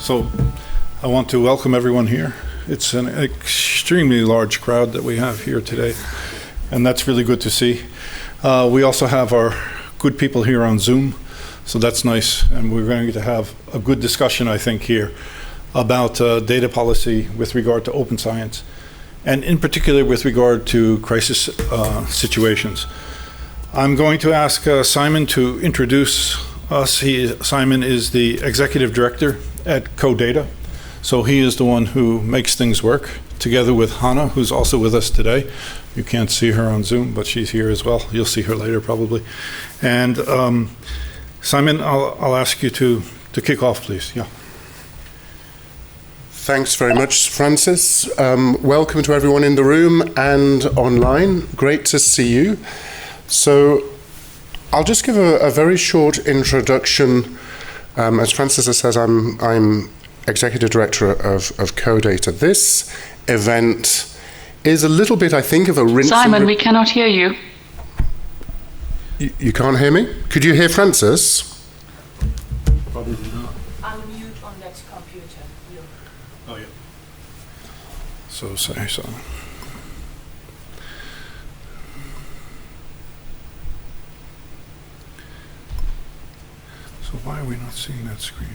So I want to welcome everyone here. It's an extremely large crowd that we have here today, and that's really good to see. We also have our good people here on Zoom, so that's nice, and we're going to have a good discussion, I think, here about data policy with regard to open science, and in particular with regard to crisis situations. I'm going to ask Simon to introduce us. Simon is the executive director at CoData. So he is the one who makes things work, together with Hannah, who's also with us today. You can't see her on Zoom, but she's here as well. You'll see her later, probably. And Simon, I'll ask you to kick off, please. Yeah. Thanks very much, Francis. Welcome to everyone in the room and online. Great to see you. So I'll just give a very short introduction. As Francis says, I'm Executive Director of CoData. This event is a little bit, I think, of a rinse. Simon, we cannot hear you. You can't hear me? Could you hear Francis? Probably not. Unmute on that computer. You. Oh, yeah. So sorry, so. So why are we not seeing that screen?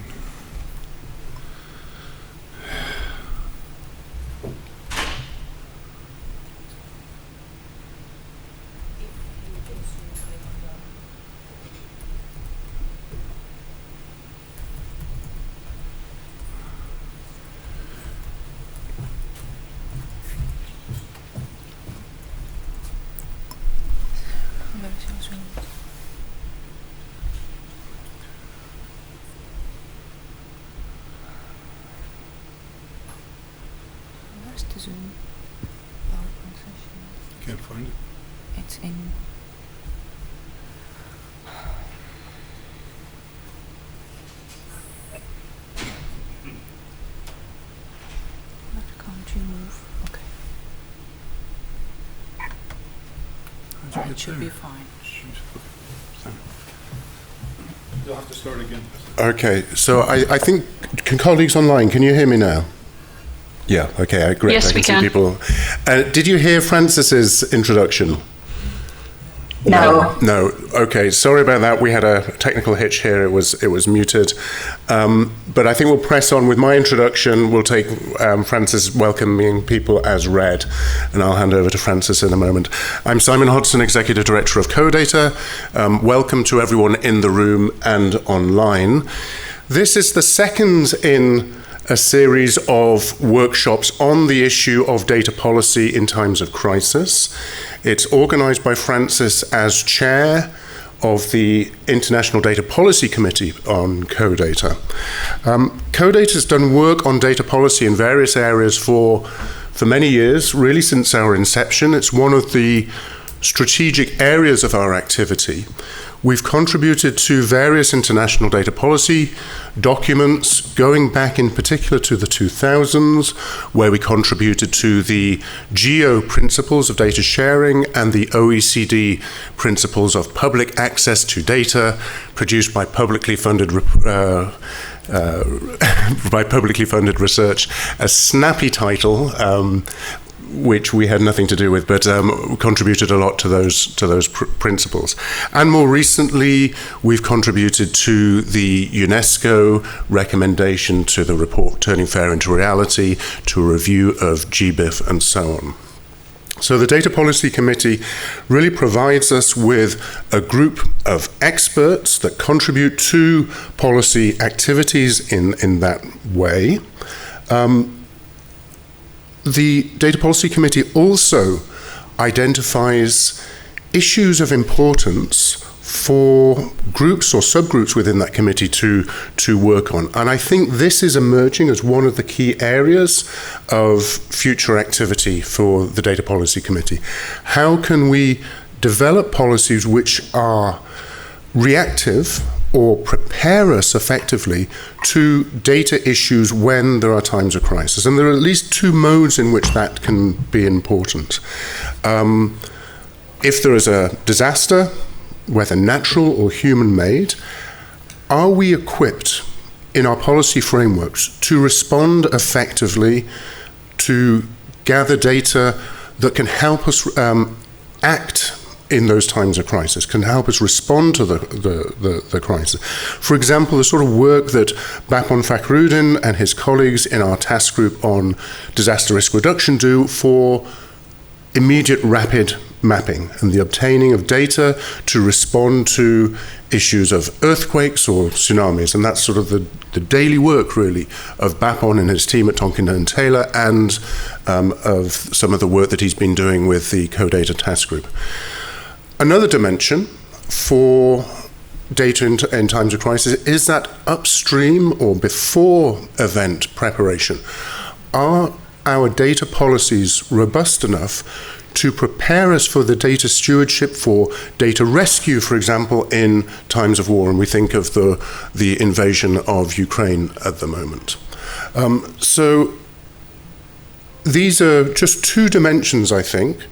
Where's the Zoom PowerPoint session? Can't find it. It's in. What can't you move? Okay. It should be fine. You'll have to start again. Okay, so I think, colleagues online, can you hear me now? Yeah, okay, great. Yes, I can we see can. people. Did you hear Francis's introduction? No. No. Okay. Sorry about that. We had a technical hitch here. It was muted. But I think we'll press on with my introduction. We'll take Francis welcoming people as read, and I'll hand over to Francis in a moment. I'm Simon Hudson, Executive Director of CoData. Welcome to everyone in the room and online. This is the second in a series of workshops on the issue of data policy in times of crisis. It's organised by Francis as chair of the International Data Policy Committee on CoData. CoData has done work on data policy in various areas for many years, really since our inception. It's one of the strategic areas of our activity. We've contributed to various international data policy documents, going back in particular to the 2000s, where we contributed to the GEO principles of data sharing and the OECD principles of public access to data produced by publicly funded research. A snappy title, which we had nothing to do with, but contributed a lot to those principles. And more recently, we've contributed to the UNESCO recommendation to the report Turning Fair into Reality, to a review of GBIF, and so on. So the Data Policy Committee really provides us with a group of experts that contribute to policy activities in that way. The Data Policy Committee also identifies issues of importance for groups or subgroups within that committee to work on. And I think this is emerging as one of the key areas of future activity for the Data Policy Committee. How can we develop policies which are reactive or prepare us effectively to data issues when there are times of crisis? And there are at least two modes in which that can be important. If there is a disaster, whether natural or human-made, are we equipped in our policy frameworks to respond effectively, to gather data that can help us act in those times of crisis, can help us respond to the crisis. For example, the sort of work that Bapon Fakhruddin and his colleagues in our task group on disaster risk reduction do for immediate rapid mapping and the obtaining of data to respond to issues of earthquakes or tsunamis. And that's sort of the daily work, really, of Bapon and his team at Tonkin and Taylor, and of some of the work that he's been doing with the CODATA task group. Another dimension for data in times of crisis is that upstream or before event preparation. Are our data policies robust enough to prepare us for the data stewardship, for data rescue, for example, in times of war? And we think of the invasion of Ukraine at the moment. So these are just two dimensions, I think,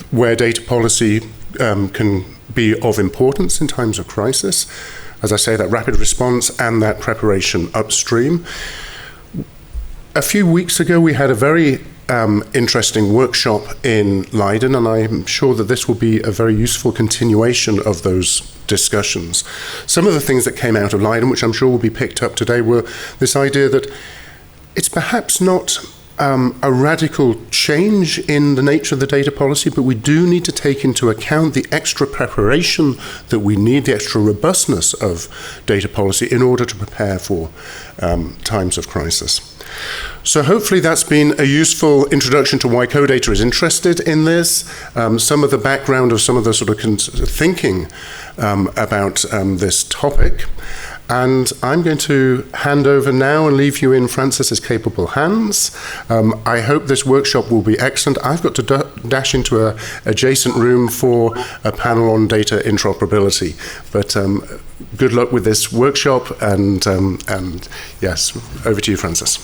where data policy can be of importance in times of crisis. As I say, that rapid response and that preparation upstream. A few weeks ago, we had a very interesting workshop in Leiden, and I'm sure that this will be a very useful continuation of those discussions. Some of the things that came out of Leiden, which I'm sure will be picked up today, were this idea that it's perhaps not a radical change in the nature of the data policy, but we do need to take into account the extra preparation that we need, the extra robustness of data policy in order to prepare for times of crisis. So hopefully that's been a useful introduction to why CODATA is interested in this, some of the background of some of the sort of thinking about this topic. And I'm going to hand over now and leave you in Francis's capable hands. I hope this workshop will be excellent. I've got to dash into an adjacent room for a panel on data interoperability. But good luck with this workshop, and yes, over to you, Francis.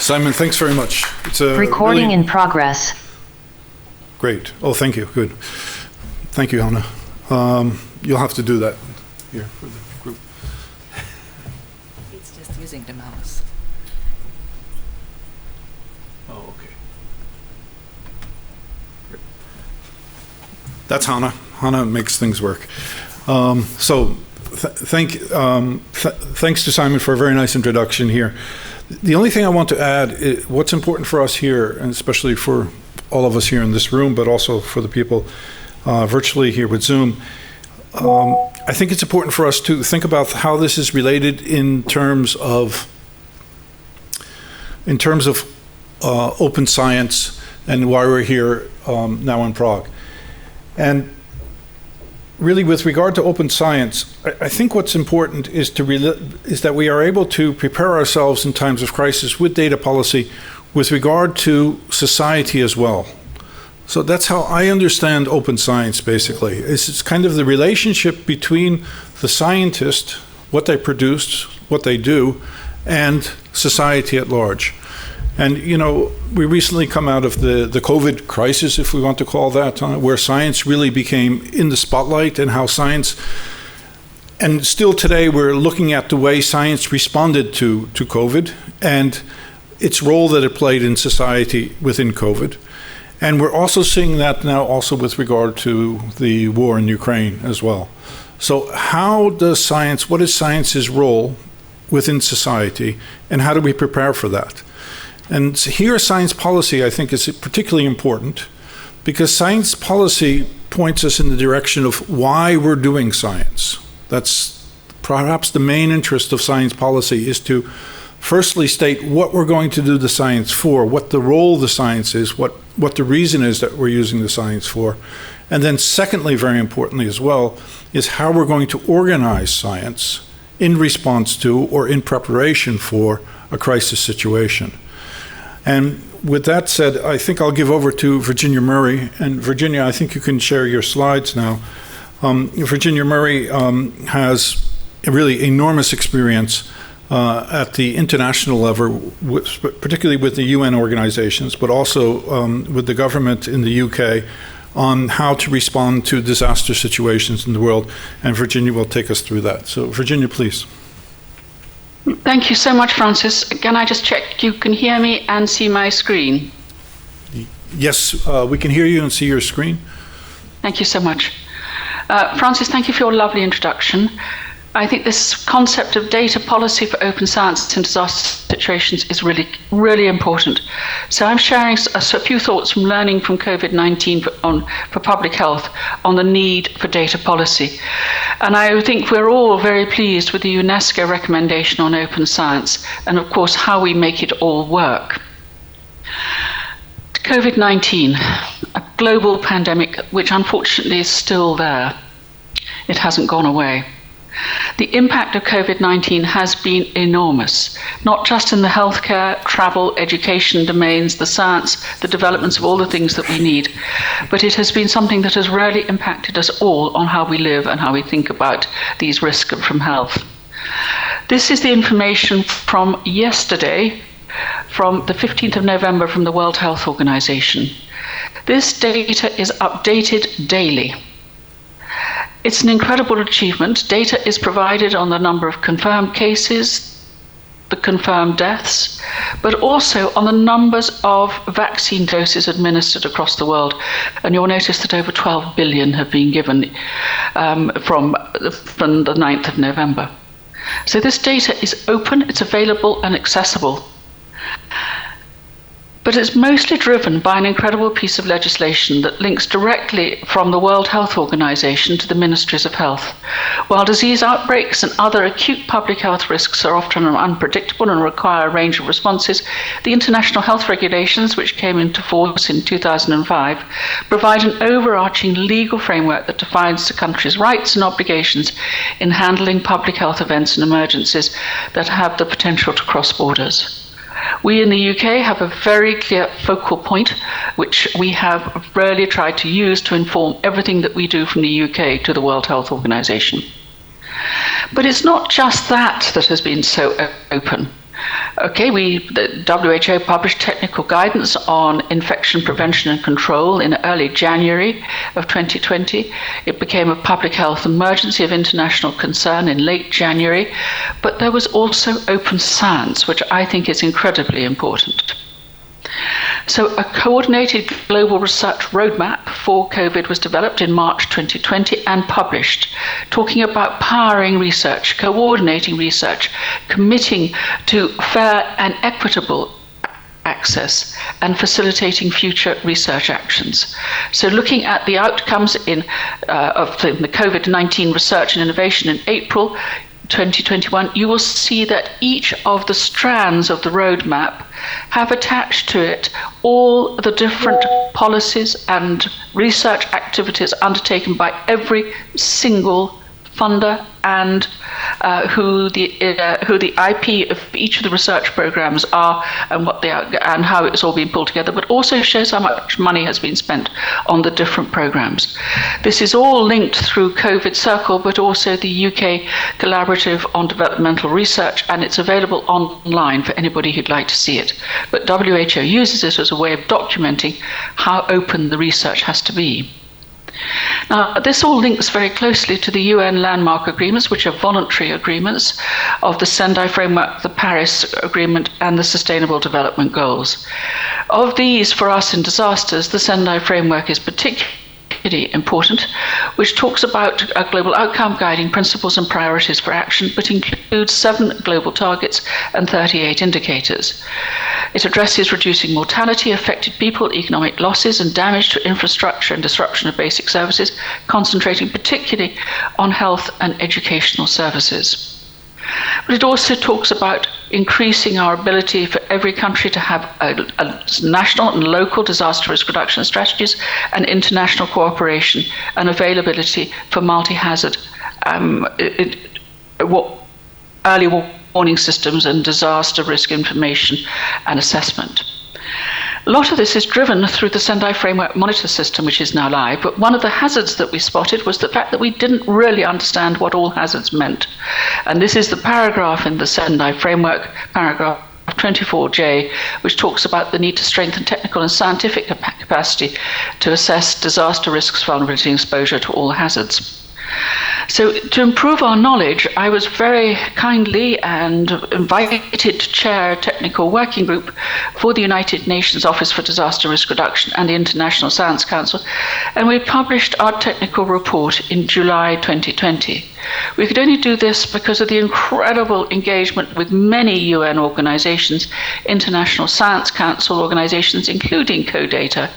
Simon, thanks very much. It's a Recording really in progress. great. Oh, thank you. Good. Thank you, Hannah. You'll have to do that here for the group. It's just using the mouse. Oh, okay. Great. That's Hannah. Hannah makes things work. Thanks to Simon for a very nice introduction here. The only thing I want to add is what's important for us here, and especially for all of us here in this room, but also for the people virtually here with Zoom. I think it's important for us to think about how this is related in terms of open science and why we're here now in Prague. And really, with regard to open science, I think what's important is that we are able to prepare ourselves in times of crisis with data policy with regard to society as well. So that's how I understand open science, basically. It's kind of the relationship between the scientist, what they produce, what they do, and society at large. And, you know, we recently come out of the COVID crisis, if we want to call that, where science really became in the spotlight, and how science, and still today we're looking at the way science responded to COVID and its role that it played in society within COVID. And we're also seeing that now also with regard to the war in Ukraine as well. So what is science's role within society, and how do we prepare for that? And here, science policy, I think, is particularly important, because science policy points us in the direction of why we're doing science. That's perhaps the main interest of science policy, is to firstly state what we're going to do the science for, what the role of the science is, what the reason is that we're using the science for. And then secondly, very importantly as well, is how we're going to organize science in response to or in preparation for a crisis situation. And with that said, I think I'll give over to Virginia Murray. And Virginia, I think you can share your slides now. Virginia Murray has a really enormous experience at the international level, particularly with the UN organizations, but also with the government in the UK, on how to respond to disaster situations in the world, and Virginia will take us through that. So, Virginia, please. Thank you so much, Francis. Can I just check you can hear me and see my screen? Yes, we can hear you and see your screen. Thank you so much. Francis, thank you for your lovely introduction. I think this concept of data policy for open science in disaster situations is really, really important. So I'm sharing a few thoughts from learning from COVID-19 for public health on the need for data policy. And I think we're all very pleased with the UNESCO recommendation on open science and, of course, how we make it all work. COVID-19, a global pandemic which unfortunately is still there. It hasn't gone away. The impact of COVID-19 has been enormous, not just in the healthcare, travel, education domains, the science, the developments of all the things that we need, but it has been something that has really impacted us all on how we live and how we think about these risks from health. This is the information from yesterday, from the 15th of November from the World Health Organization. This data is updated daily. It's an incredible achievement. Data is provided on the number of confirmed cases, the confirmed deaths, but also on the numbers of vaccine doses administered across the world. And you'll notice that over 12 billion have been given from the 9th of November. So this data is open, it's available and accessible. But it's mostly driven by an incredible piece of legislation that links directly from the World Health Organization to the Ministries of Health. While disease outbreaks and other acute public health risks are often unpredictable and require a range of responses, the international health regulations, which came into force in 2005, provide an overarching legal framework that defines the country's rights and obligations in handling public health events and emergencies that have the potential to cross borders. We in the UK have a very clear focal point, which we have really tried to use to inform everything that we do from the UK to the World Health Organization. But it's not just that that has been so open. Okay, the WHO published technical guidance on infection prevention and control in early January of 2020. It became a public health emergency of international concern in late January, but there was also open science, which I think is incredibly important. So a coordinated global research roadmap for COVID was developed in March 2020 and published, talking about powering research, coordinating research, committing to fair and equitable access and facilitating future research actions. So looking at the outcomes of the COVID-19 research and innovation in April 2021, you will see that each of the strands of the roadmap have attached to it all the different policies and research activities undertaken by every single funder and who the IP of each of the research programs are and what they are and how it's all been pulled together, but also shows how much money has been spent on the different programs. This is all linked through COVID Circle, but also the UK Collaborative on Developmental Research, and it's available online for anybody who'd like to see it. But WHO uses it as a way of documenting how open the research has to be. Now, this all links very closely to the UN landmark agreements, which are voluntary agreements of the Sendai Framework, the Paris Agreement, and the Sustainable Development Goals. Of these, for us in disasters, the Sendai Framework is particularly important, which talks about a global outcome guiding principles and priorities for action, but includes 7 global targets and 38 indicators. It addresses reducing mortality, affected people, economic losses and damage to infrastructure and disruption of basic services, concentrating particularly on health and educational services. But it also talks about increasing our ability for every country to have a national and local disaster risk reduction strategies and international cooperation and availability for multi-hazard early warning systems and disaster risk information and assessment. A lot of this is driven through the Sendai Framework Monitor System, which is now live, but one of the hazards that we spotted was the fact that we didn't really understand what all hazards meant. And this is the paragraph in the Sendai Framework, paragraph 24J, which talks about the need to strengthen technical and scientific capacity to assess disaster risks, vulnerability, and exposure to all hazards. So to improve our knowledge, I was very kindly and invited to chair a technical working group for the United Nations Office for Disaster Risk Reduction and the International Science Council, and we published our technical report in July 2020. We could only do this because of the incredible engagement with many UN organizations, International Science Council organizations, including CODATA,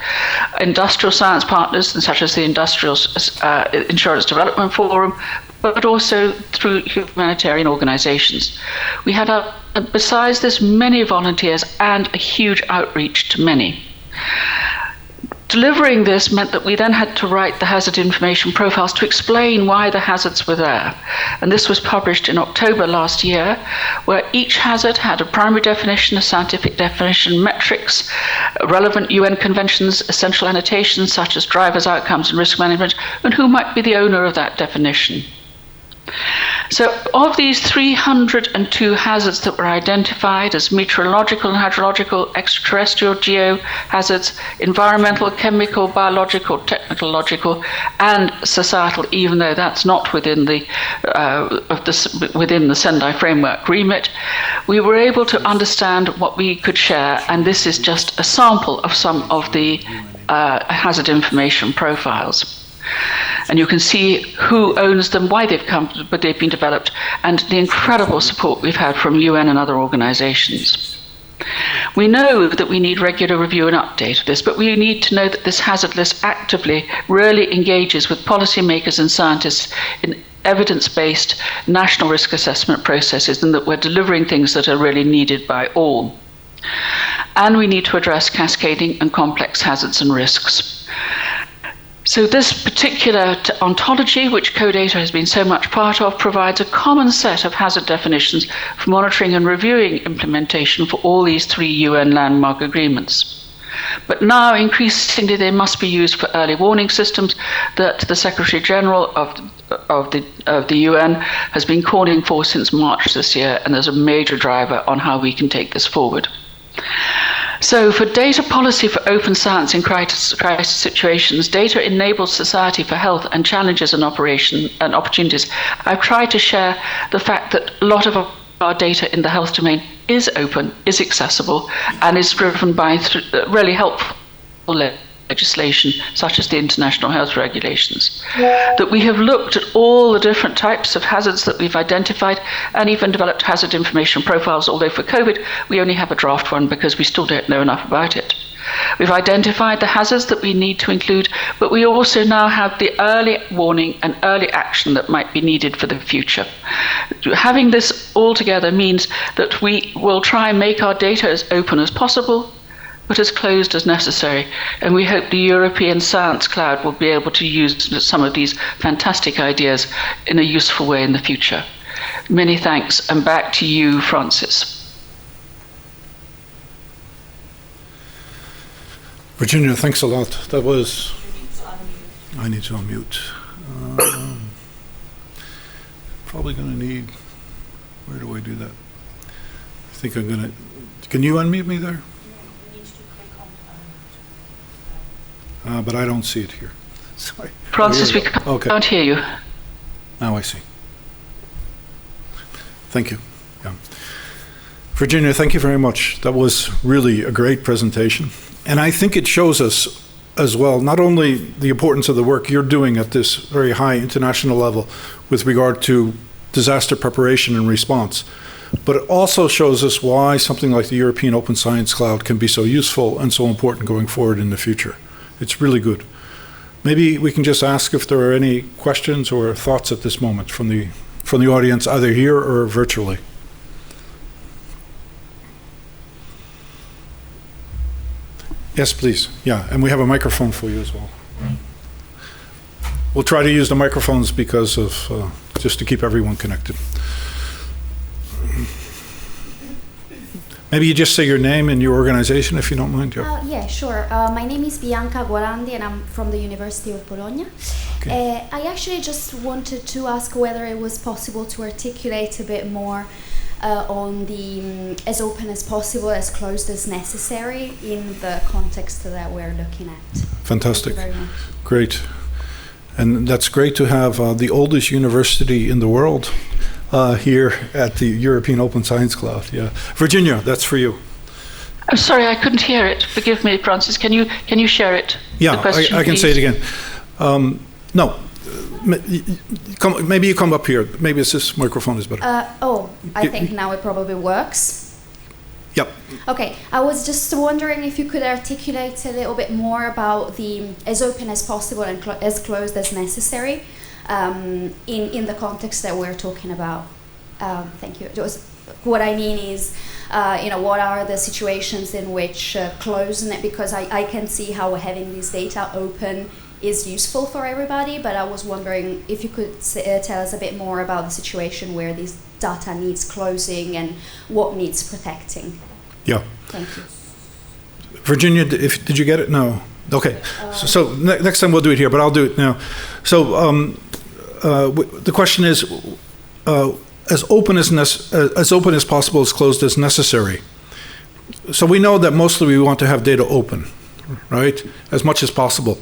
industrial science partners such as the Industrial Insurance Development Forum, but also through humanitarian organizations. We had, besides this, many volunteers and a huge outreach to many. Delivering this meant that we then had to write the hazard information profiles to explain why the hazards were there. And this was published in October last year, where each hazard had a primary definition, a scientific definition, metrics, relevant UN conventions, essential annotations such as drivers, outcomes, and risk management, and who might be the owner of that definition. So of these 302 hazards that were identified as meteorological and hydrological, extraterrestrial geohazards, environmental, chemical, biological, technological, and societal, even though that's not within the Sendai framework remit, we were able to understand what we could share, and this is just a sample of some of the hazard information profiles. And you can see who owns them, why they've come, but they've been developed, and the incredible support we've had from UN and other organizations. We know that we need regular review and update of this, but we need to know that this hazard list actively really engages with policymakers and scientists in evidence-based national risk assessment processes, and that we're delivering things that are really needed by all. And we need to address cascading and complex hazards and risks. So this particular ontology, which CODATA has been so much part of, provides a common set of hazard definitions for monitoring and reviewing implementation for all these 3 UN landmark agreements. But now, increasingly, they must be used for early warning systems that the Secretary General of the UN has been calling for since March this year, and there's a major driver on how we can take this forward. So for data policy for open science in crisis situations, data enables society for health and challenges and opportunities. I've tried to share the fact that a lot of our data in the health domain is open, is accessible, and is driven by really helpful legislation, such as the international health regulations. That we have looked at all the different types of hazards that we've identified and even developed hazard information profiles, although for COVID we only have a draft one because we still don't know enough about it. We've identified the hazards that we need to include, but we also now have the early warning and early action that might be needed for the future. Having this all together means that we will try and make our data as open as possible, but as closed as necessary. And we hope the European Science Cloud will be able to use some of these fantastic ideas in a useful way in the future. Many thanks, and back to you, Francis. Virginia, thanks a lot. That was... I need to unmute. Probably going to need... Where do I do that? I think I'm going to... Can you unmute me there? But I don't see it here. Sorry. Francis, we can't hear you. Now I see. Thank you. Yeah. Virginia, thank you very much. That was really a great presentation. And I think it shows us as well, not only the importance of the work you're doing at this very high international level with regard to disaster preparation and response, but it also shows us why something like the European Open Science Cloud can be so useful and so important going forward in the future. It's really good. Maybe we can just ask if there are any questions or thoughts at this moment from the audience, either here or virtually. Yes, please. Yeah, and we have a microphone for you as well. We'll try to use the microphones because of just to keep everyone connected. Maybe you just say your name and your organization, if you don't mind. Yeah, sure. My name is Bianca Guarandi, and I'm from the University of Bologna. Okay. I actually just wanted to ask whether it was possible to articulate a bit more on the as open as possible, as closed as necessary in the context that we're looking at. Fantastic. Thank you very much. Great. And that's great to have the oldest university in the world here at the European Open Science Cloud. Yeah, Virginia, that's for you. I'm sorry, I couldn't hear it. Forgive me, Francis. Can you share it? Yeah, the question, I can please? say it again. No, maybe you come up here. Maybe this microphone is better. I think now it probably works. Yep. Okay, I was just wondering if you could articulate a little bit more about the as open as possible and as closed as necessary in the context that we're talking about. Thank you. What I mean is, what are the situations in which closing it, because I can see how having this data open is useful for everybody, but I was wondering if you could tell us a bit more about the situation where this data needs closing and what needs protecting. Yeah. Thank you. Virginia, did you get it? No. Okay. So next time we'll do it here, but I'll do it now. So the question is, as open as possible, as closed as necessary. So we know that mostly we want to have data open, right? As much as possible.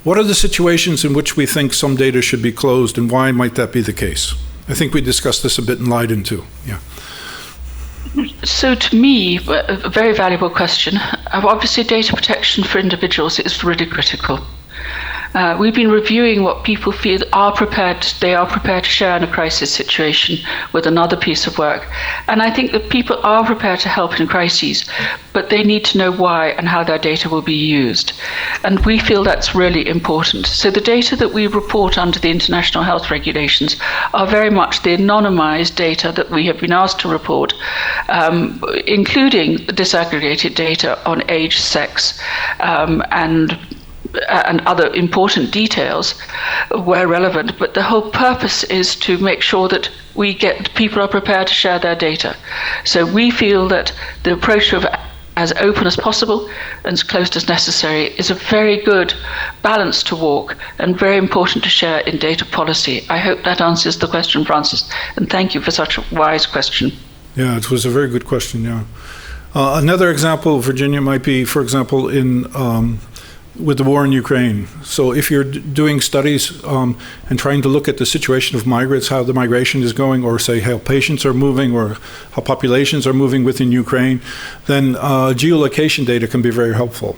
What are the situations in which we think some data should be closed, and why might that be the case? I think we discussed this a bit in Leiden too. Yeah. So to me, a very valuable question. Obviously, data protection for individuals is really critical. We've been reviewing what people feel they are prepared to share in a crisis situation with another piece of work. And I think that people are prepared to help in crises, but they need to know why and how their data will be used. And we feel that's really important. So the data that we report under the international health regulations are very much the anonymized data that we have been asked to report, including disaggregated data on age, sex, and other important details where relevant, but the whole purpose is to make sure that people are prepared to share their data. So we feel that the approach of as open as possible and as closed as necessary is a very good balance to walk and very important to share in data policy. I hope that answers the question, Francis, and thank you for such a wise question. Yeah, it was a very good question, yeah. Another example, Virginia, might be, for example, with the war in Ukraine. So if you're doing studies and trying to look at the situation of migrants, how the migration is going, or say how patients are moving or how populations are moving within Ukraine, then geolocation data can be very helpful.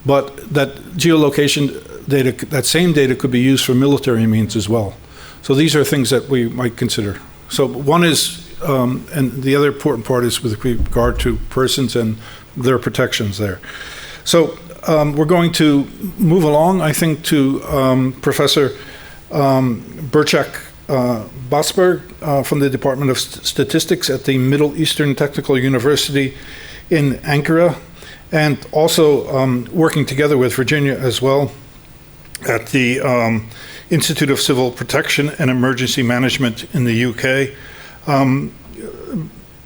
But that geolocation data, that same data could be used for military means as well. So these are things that we might consider. So one is, and the other important part is with regard to persons and their protections there. So we're going to move along, I think, to Professor Burçak Basberg from the Department of Statistics at the Middle Eastern Technical University in Ankara, and also working together with Virginia as well at the Institute of Civil Protection and Emergency Management in the UK.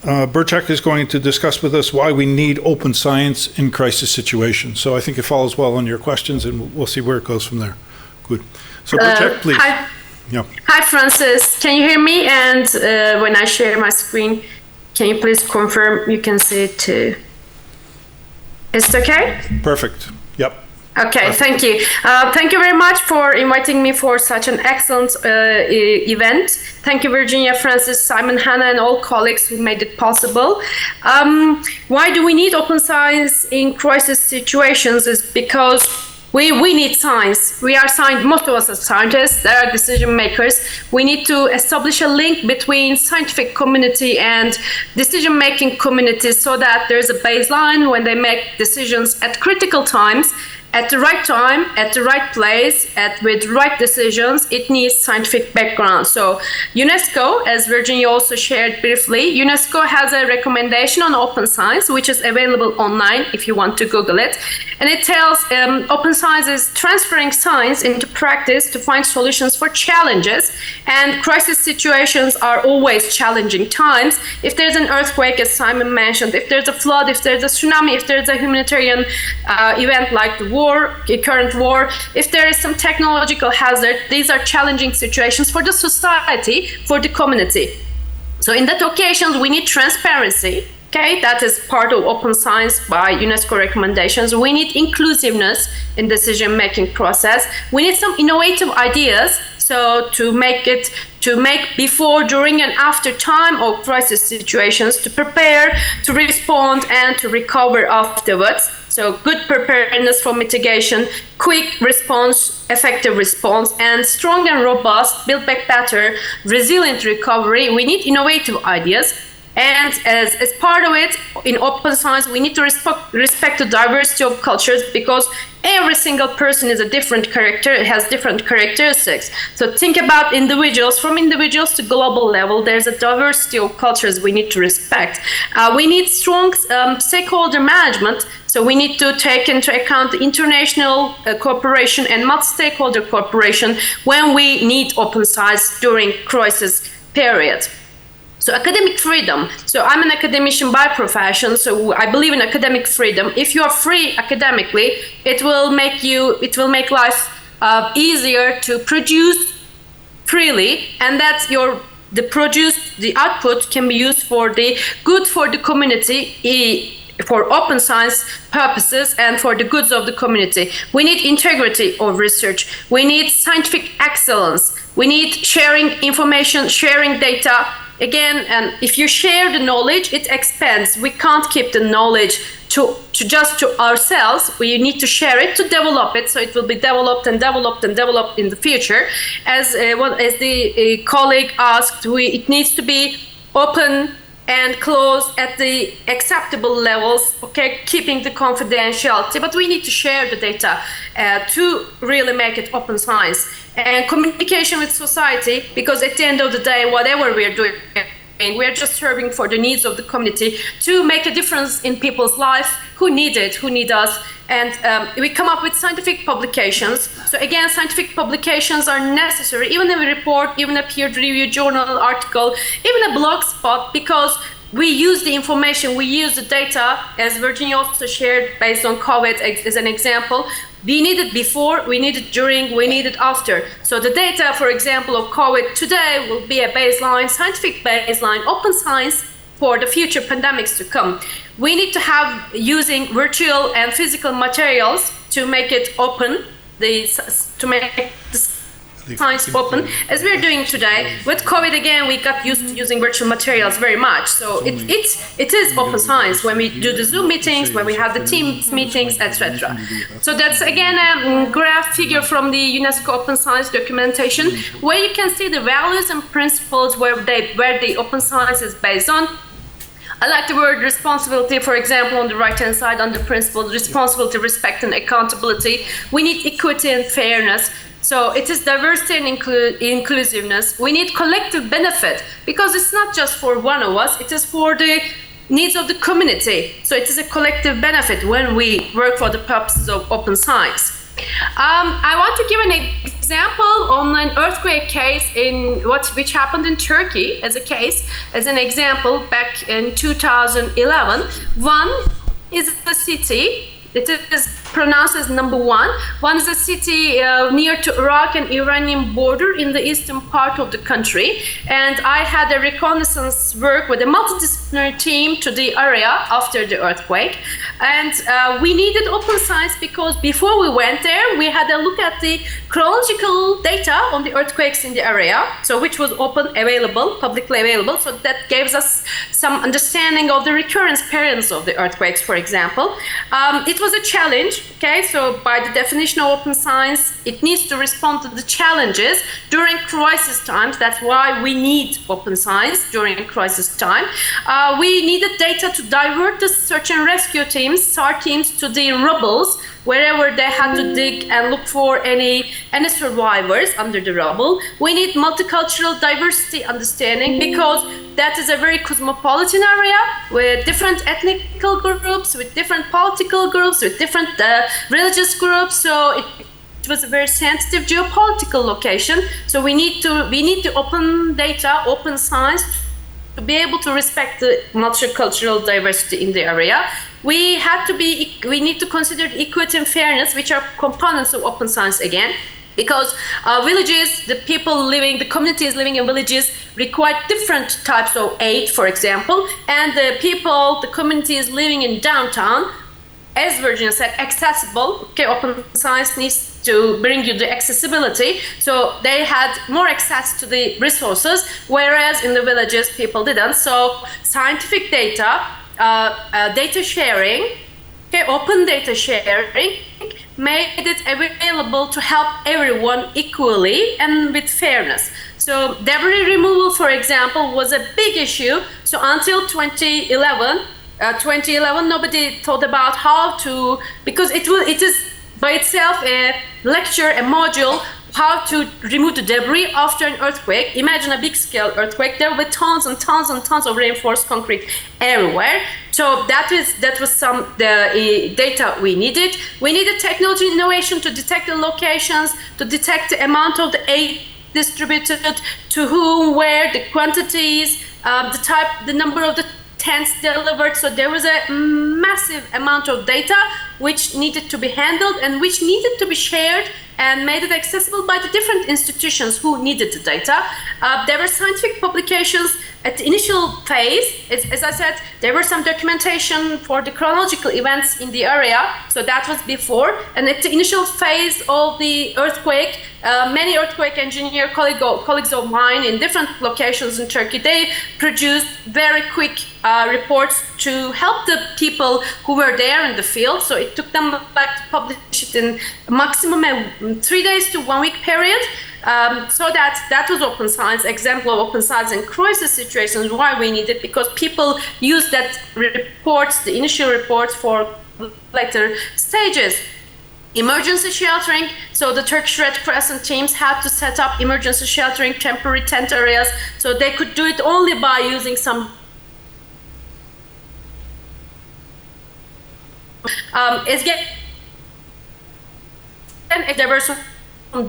Burçak is going to discuss with us why we need open science in crisis situations. So I think it follows well on your questions, and we'll see where it goes from there. Good. So Burçak, please. Hi. Yeah. Hi, Francis. Can you hear me? And when I share my screen, can you please confirm you can see it too? Is it okay? Perfect. Yep. Okay, thank you. Thank you very much for inviting me for such an excellent event. Thank you, Virginia, Francis, Simon, Hannah, and all colleagues who made it possible. Why do we need open science in crisis situations? Is because we need science. We are most of us are scientists, they are decision makers. We need to establish a link between scientific community and decision-making communities so that there's a baseline when they make decisions at critical times. At the right time, at the right place, with right decisions, it needs scientific background. So UNESCO, as Virginia also shared briefly, UNESCO has a recommendation on open science, which is available online if you want to Google it. And it tells open science is transferring science into practice to find solutions for challenges. And crisis situations are always challenging times. If there's an earthquake, as Simon mentioned, if there's a flood, if there's a tsunami, if there's a humanitarian event like the current war, if there is some technological hazard, these are challenging situations for the society, for the community. So So in that occasion, we need transparency. Okay, that is part of open science by UNESCO recommendations. We need inclusiveness in decision-making process. We need some innovative ideas. So to make before, during, and after time of crisis situations, to prepare, to respond, and to recover afterwards. So good preparedness for mitigation, quick response, effective response, and strong and robust, build back better, resilient recovery. We need innovative ideas. And as part of it, in open science, we need to respect the diversity of cultures, because every single person is a different character, it has different characteristics. So think about individuals, from individuals to global level, there's a diversity of cultures we need to respect. We need strong stakeholder management. So we need to take into account the international cooperation and multi-stakeholder cooperation when we need open science during crisis period. So academic freedom. So I'm an academician by profession, so I believe in academic freedom. If you are free academically, it will make life easier to produce freely, and that the output can be used for the good for the community, for open science purposes, and for the goods of the community. We need integrity of research. We need scientific excellence. We need sharing information, sharing data. Again, and if you share the knowledge, it expands. We can't keep the knowledge to ourselves. We need to share it to develop it, so it will be developed and developed and developed in the future. As the colleague asked, it needs to be open and closed at the acceptable levels, okay, keeping the confidentiality, but we need to share the data to really make it open science. And communication with society, because at the end of the day, whatever we're doing, we're just serving for the needs of the community to make a difference in people's life who need it, who need us. And we come up with scientific publications. So again, scientific publications are necessary, even a report, even a peer-reviewed journal article, even a blog spot, because we use the information, we use the data, as Virginia also shared based on COVID as an example. We need it before, we need it during, we need it after. So the data, for example, of COVID today will be a baseline, scientific baseline, open science for the future pandemics to come. We need to have using virtual and physical materials to make it open, to make the science open, as we're doing today. With COVID, again, we got used to using virtual materials very much. So it is open science when we do the Zoom meetings, when we have the Teams meetings, etc. So that's again a graph figure from the UNESCO Open Science documentation, where you can see the values and principles where the open science is based on. I like the word responsibility, for example, on the right-hand side, under principles, responsibility, respect, and accountability. We need equity and fairness. So it is diversity and inclusiveness. We need collective benefit, because it's not just for one of us, it is for the needs of the community. So it is a collective benefit when we work for the purposes of open science. I want to give an example on an earthquake case which happened in Turkey as an example back in 2011. One is the city. It is pronounced as number one. One is a city near to Iraq and Iranian border in the eastern part of the country. And I had a reconnaissance work with a multidisciplinary team to the area after the earthquake. And we needed open science because before we went there, we had a look at the chronological data on the earthquakes in the area, so which was publicly available. So that gives us some understanding of the recurrence patterns of the earthquakes, for example. It was a challenge, okay? So by the definition of open science, it needs to respond to the challenges during crisis times. That's why we need open science during crisis time. We needed data to divert the search and rescue teams, SAR teams, to the rubbles, wherever they had to dig and look for any survivors under the rubble. We need multicultural diversity understanding, because that is a very cosmopolitan area with different ethnic groups, with different political groups, with different religious groups. So it was a very sensitive geopolitical location. So we need to open data, open science, to be able to respect the multicultural diversity in the area. We need to consider equity and fairness, which are components of open science again. because villages, the communities living in villages require different types of aid, for example, and the communities living in downtown, as Virginia said, accessible. Okay, open science needs to bring you the accessibility, so they had more access to the resources, whereas in the villages people didn't. So scientific data, data sharing, okay, open data sharing made it available to help everyone equally and with fairness. So debris removal, for example, was a big issue. So until 2011, nobody thought about how to, because it is by itself a lecture, a module, how to remove the debris after an earthquake. Imagine a big scale earthquake. There will be tons and tons and tons of reinforced concrete everywhere. So that was some data we needed. We needed technology innovation to detect the locations, to detect the amount of the aid distributed, to whom, where, the quantities, the type, the number of the tents delivered. So there was a massive amount of data which needed to be handled and which needed to be shared and made it accessible by the different institutions who needed the data. There were scientific publications at the initial phase. As I said, there were some documentation for the chronological events in the area, so that was before. And at the initial phase of the earthquake, many earthquake engineer colleagues of mine in different locations in Turkey, they produced very quick reports to help the people who were there in the field. So it took them back to publish it in maximum 3 days to 1 week period. So that was open science, example of open science in crisis situations, why we need it, because people use that reports, the initial reports, for later stages. Emergency sheltering, so the Turkish Red Crescent teams had to set up emergency sheltering, temporary tent areas, so they could do it only by using some and there were some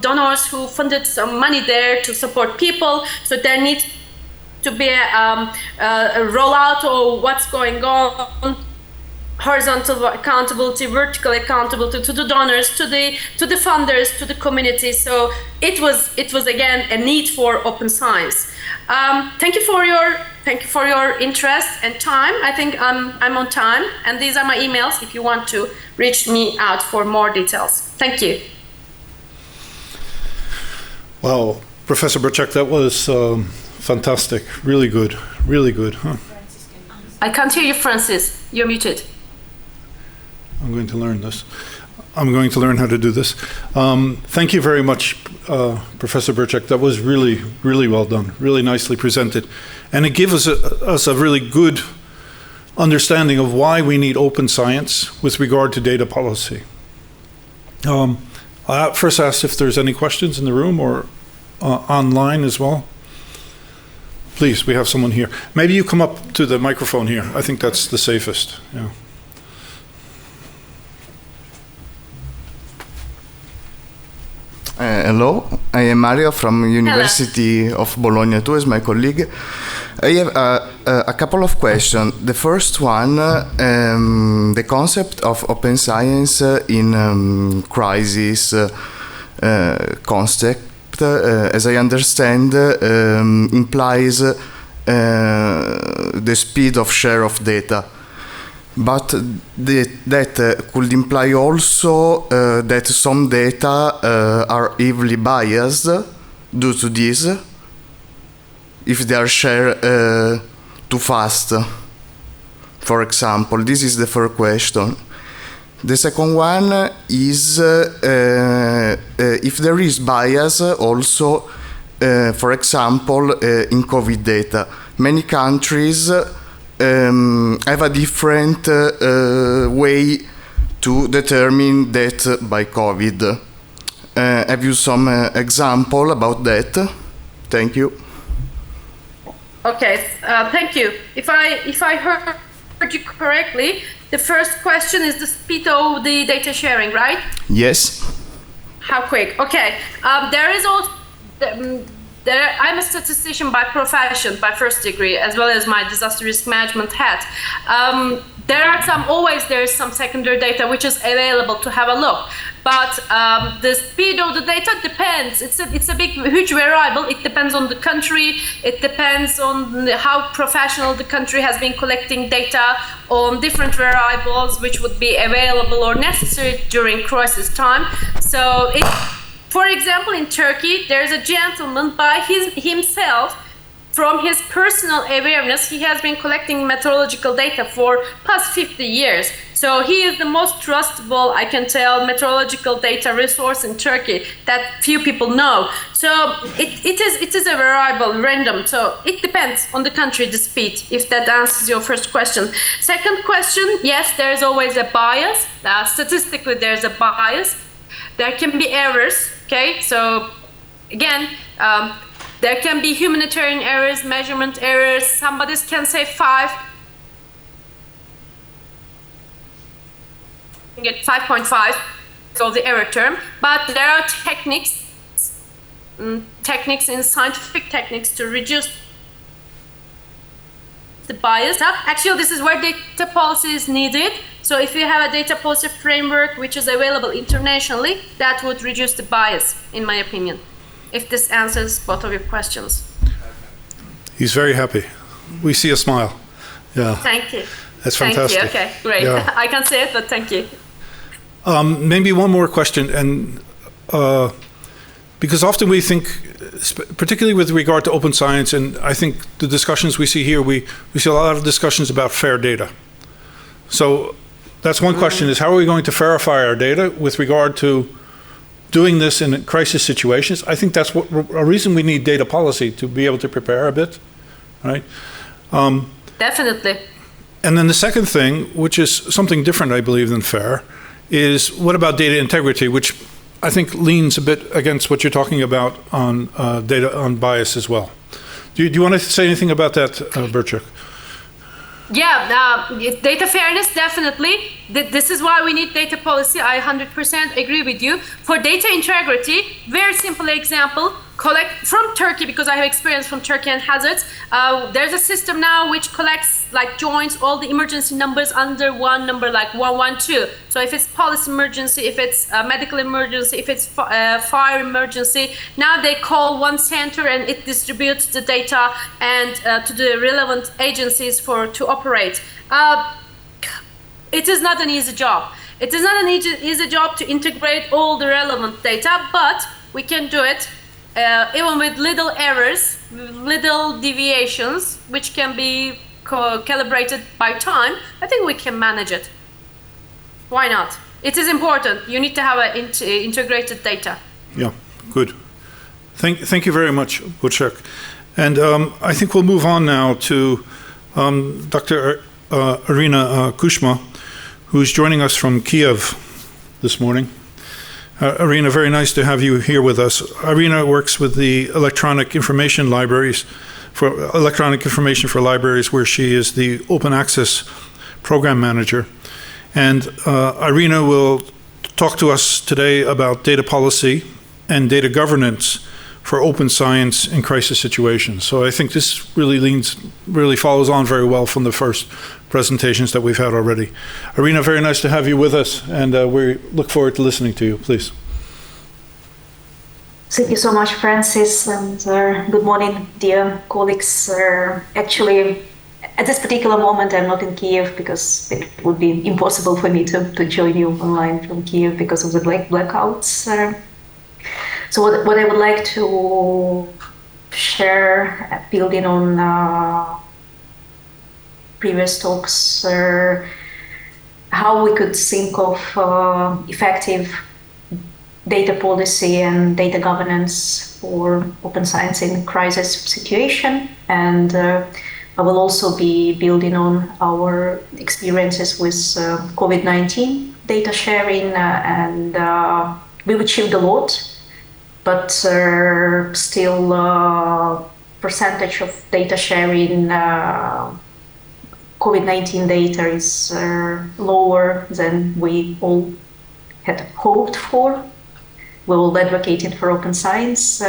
donors who funded some money there to support people, so there needs to be a rollout of what's going on, horizontal accountability, vertical accountability to the donors, to the funders, to the community. So it was again a need for open science. Thank you for your interest and time. I think I'm on time, and these are my emails if you want to reach me out for more details. Thank you. Wow, Professor Burchak, that was fantastic. Really good, huh? I can't hear you, Francis. You're muted. I'm going to learn this. I'm going to learn how to do this. Thank you very much, Professor Burchak. That was really, really well done, really nicely presented. And it gives us a really good understanding of why we need open science with regard to data policy. I first asked if there's any questions in the room or online as well. Please, we have someone here. Maybe you come up to the microphone here. I think that's the safest. Yeah. Hello, I am Mario from University of Bologna too, as my colleague. I have a couple of questions. The first one, the concept of open science in crisis concept, as I understand, implies the speed of share of data. But that could imply also that some data are heavily biased due to this, if they are shared too fast. For example, this is the first question. The second one is if there is bias also, for example, in COVID data. Many countries have a different way to determine death by COVID. Have you some example about that? Thank you. Okay, thank you. If I heard you correctly, the first question is the speed of the data sharing, right? Yes. How quick? Okay. There is also I'm a statistician by profession, by first degree, as well as my disaster risk management hat. There is some secondary data which is available to have a look. But the speed of the data depends. It's a huge variable. It depends on the country. It depends on how professional the country has been collecting data on different variables which would be available or necessary during crisis time. So, for example, in Turkey, there's a gentleman by himself. From his personal awareness, he has been collecting meteorological data for past 50 years. So he is the most trustable, I can tell, meteorological data resource in Turkey that few people know. So it is a variable, random. So it depends on the country, the speed, if that answers your first question. Second question, yes, there is always a bias. Statistically, there's a bias. There can be errors, okay? So again, there can be humanitarian errors, measurement errors. Somebody can say 5. You get 5.5, so the error term. But there are techniques in scientific techniques to reduce the bias. Actually, this is where data policy is needed. So if you have a data policy framework which is available internationally, that would reduce the bias, in my opinion. If this answers both of your questions. He's very happy. We see a smile. Yeah. Thank you. That's fantastic. Thank you. Okay, great. Yeah. I can't say it, but thank you. Maybe one more question, and because often we think, particularly with regard to open science, and I think the discussions we see here, we see a lot of discussions about fair data. So that's one question: is how are we going to verify our data with regard to doing this in crisis situations? I think that's a reason we need data policy, to be able to prepare a bit, right? Definitely. And then the second thing, which is something different, I believe, than fair, is what about data integrity, which I think leans a bit against what you're talking about on data on bias as well. Do you want to say anything about that, Burçak? Yeah, data fairness, definitely. This is why we need data policy. I 100% agree with you. For data integrity, very simple example, collect from Turkey, because I have experience from Turkey and hazards. There's a system now which collects, like joins all the emergency numbers under one number, like 112. So if it's police emergency, if it's a medical emergency, if it's fire emergency, now they call one center and it distributes the data and to the relevant agencies to operate. It is not an easy job. It is not an easy job to integrate all the relevant data, but we can do it even with little errors, little deviations, which can be calibrated by time. I think we can manage it. Why not? It is important. You need to have integrated data. Yeah, good. Thank you very much, Burçak. And I think we'll move on now to Dr. Irina Kushma, who's joining us from Kiev this morning. Irina, very nice to have you here with us. Irina works with the Electronic Information for Libraries, where she is the Open Access Program Manager. And Irina will talk to us today about data policy and data governance for open science in crisis situations. So I think this really follows on very well from the first presentations that we've had already. Irina, very nice to have you with us, and we look forward to listening to you. Please. Thank you so much, Francis, and good morning, dear colleagues. Actually, at this particular moment, I'm not in Kiev because it would be impossible for me to join you online from Kiev because of the blackouts. So what I would like to share, building on previous talks, how we could think of effective data policy and data governance for open science in crisis situation. And I will also be building on our experiences with COVID-19 data sharing, and we've achieved a lot, but still percentage of data sharing COVID-19 data is lower than we all had hoped for. We all advocated for open science,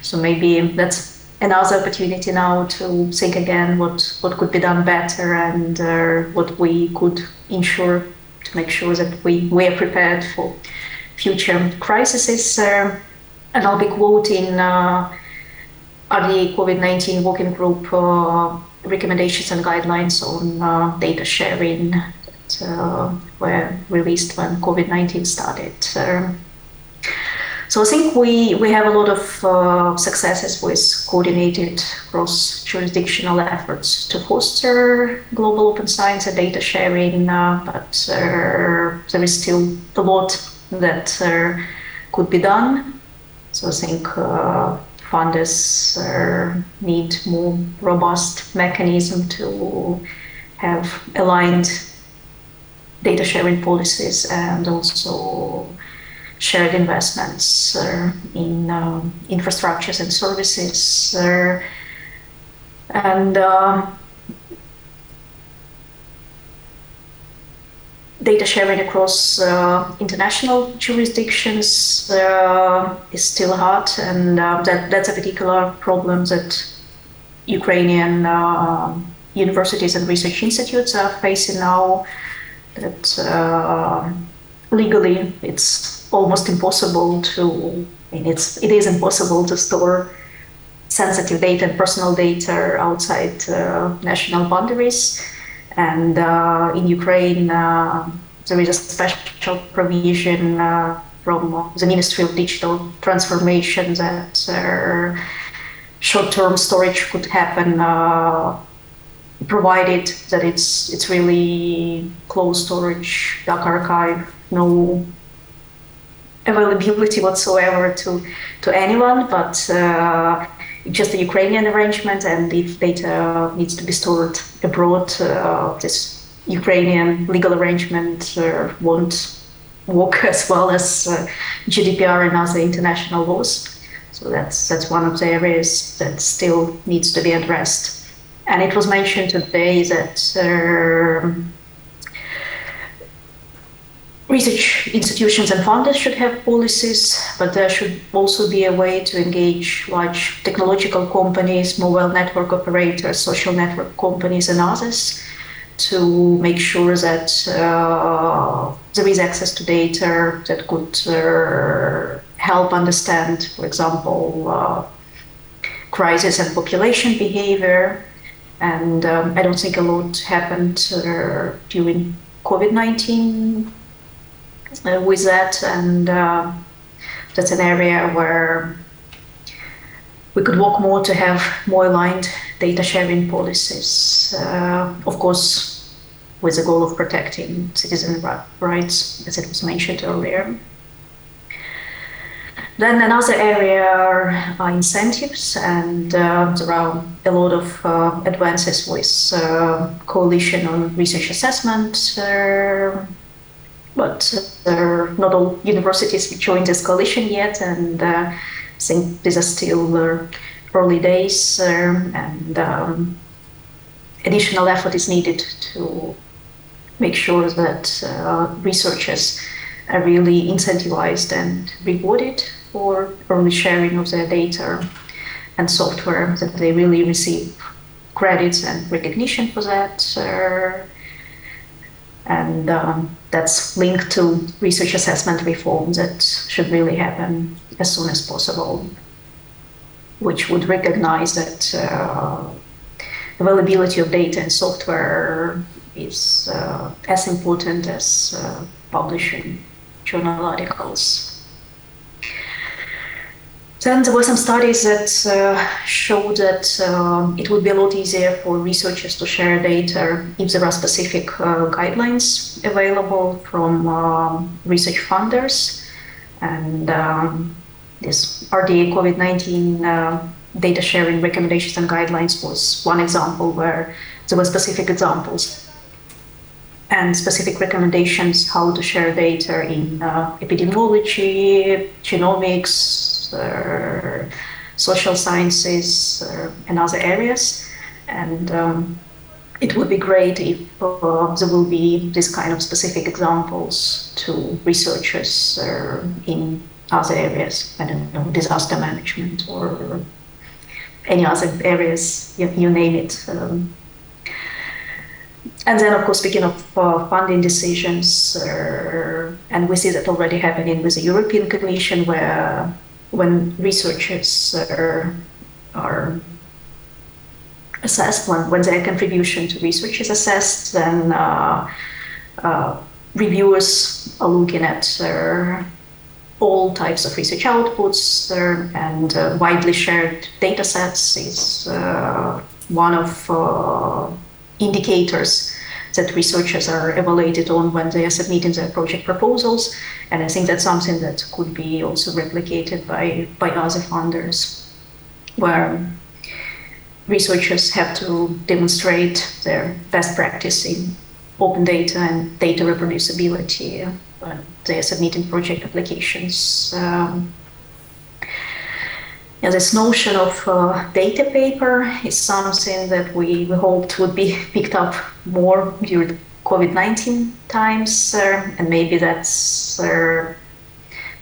So maybe that's another opportunity now to think again what could be done better and what we could ensure to make sure that we are prepared for future crises. And I'll be quoting RDA COVID-19 working group recommendations and guidelines on data sharing that were released when COVID-19 started. So I think we have a lot of successes with coordinated cross-jurisdictional efforts to foster global open science and data sharing, but there is still a lot that could be done. So I think funders need more robust mechanism to have aligned data sharing policies and also shared investments in infrastructures and services. And data sharing across international jurisdictions is still hard, and that's a particular problem that Ukrainian universities and research institutes are facing now. That legally it's almost impossible to. It is impossible to store sensitive data and personal data outside national boundaries. And in Ukraine, there is a special provision from the Ministry of Digital Transformation that short-term storage could happen, provided that it's really closed storage, dark archive, no availability whatsoever to anyone, but just a Ukrainian arrangement, and if data needs to be stored abroad, this Ukrainian legal arrangement won't work as well as GDPR and other international laws. So that's one of the areas that still needs to be addressed. And it was mentioned today that research institutions and funders should have policies, but there should also be a way to engage large technological companies, mobile network operators, social network companies, and others to make sure that there is access to data that could help understand, for example, crisis and population behavior. And I don't think a lot happened during COVID-19 with that, and that's an area where we could work more to have more aligned data sharing policies, of course with the goal of protecting citizen rights, as it was mentioned earlier. Then another area are incentives, and there are a lot of advances with coalition on research assessment, but not all universities joined this coalition yet, and I think these are still early days, and additional effort is needed to make sure that researchers are really incentivized and rewarded for early sharing of their data and software, that they really receive credits and recognition for that. And that's linked to research assessment reform that should really happen as soon as possible, which would recognize that availability of data and software is as important as publishing journal articles. Then there were some studies that showed that it would be a lot easier for researchers to share data if there are specific guidelines available from research funders. And this RDA COVID-19 data sharing recommendations and guidelines was one example where there were specific examples and specific recommendations how to share data in epidemiology, genomics, social sciences, and other areas. And it would be great if there will be this kind of specific examples to researchers in other areas, I don't know, disaster management or any other areas, you name it. And then, of course, speaking of funding decisions, and we see that already happening with the European Commission, where when researchers are assessed, when their contribution to research is assessed, then reviewers are looking at all types of research outputs, and widely shared data sets is one of indicators that researchers are evaluated on when they are submitting their project proposals. And I think that's something that could be also replicated by other funders, where researchers have to demonstrate their best practice in open data and data reproducibility when they are submitting project applications. This notion of data paper is something that we hoped would be picked up more during COVID-19 times, and maybe that's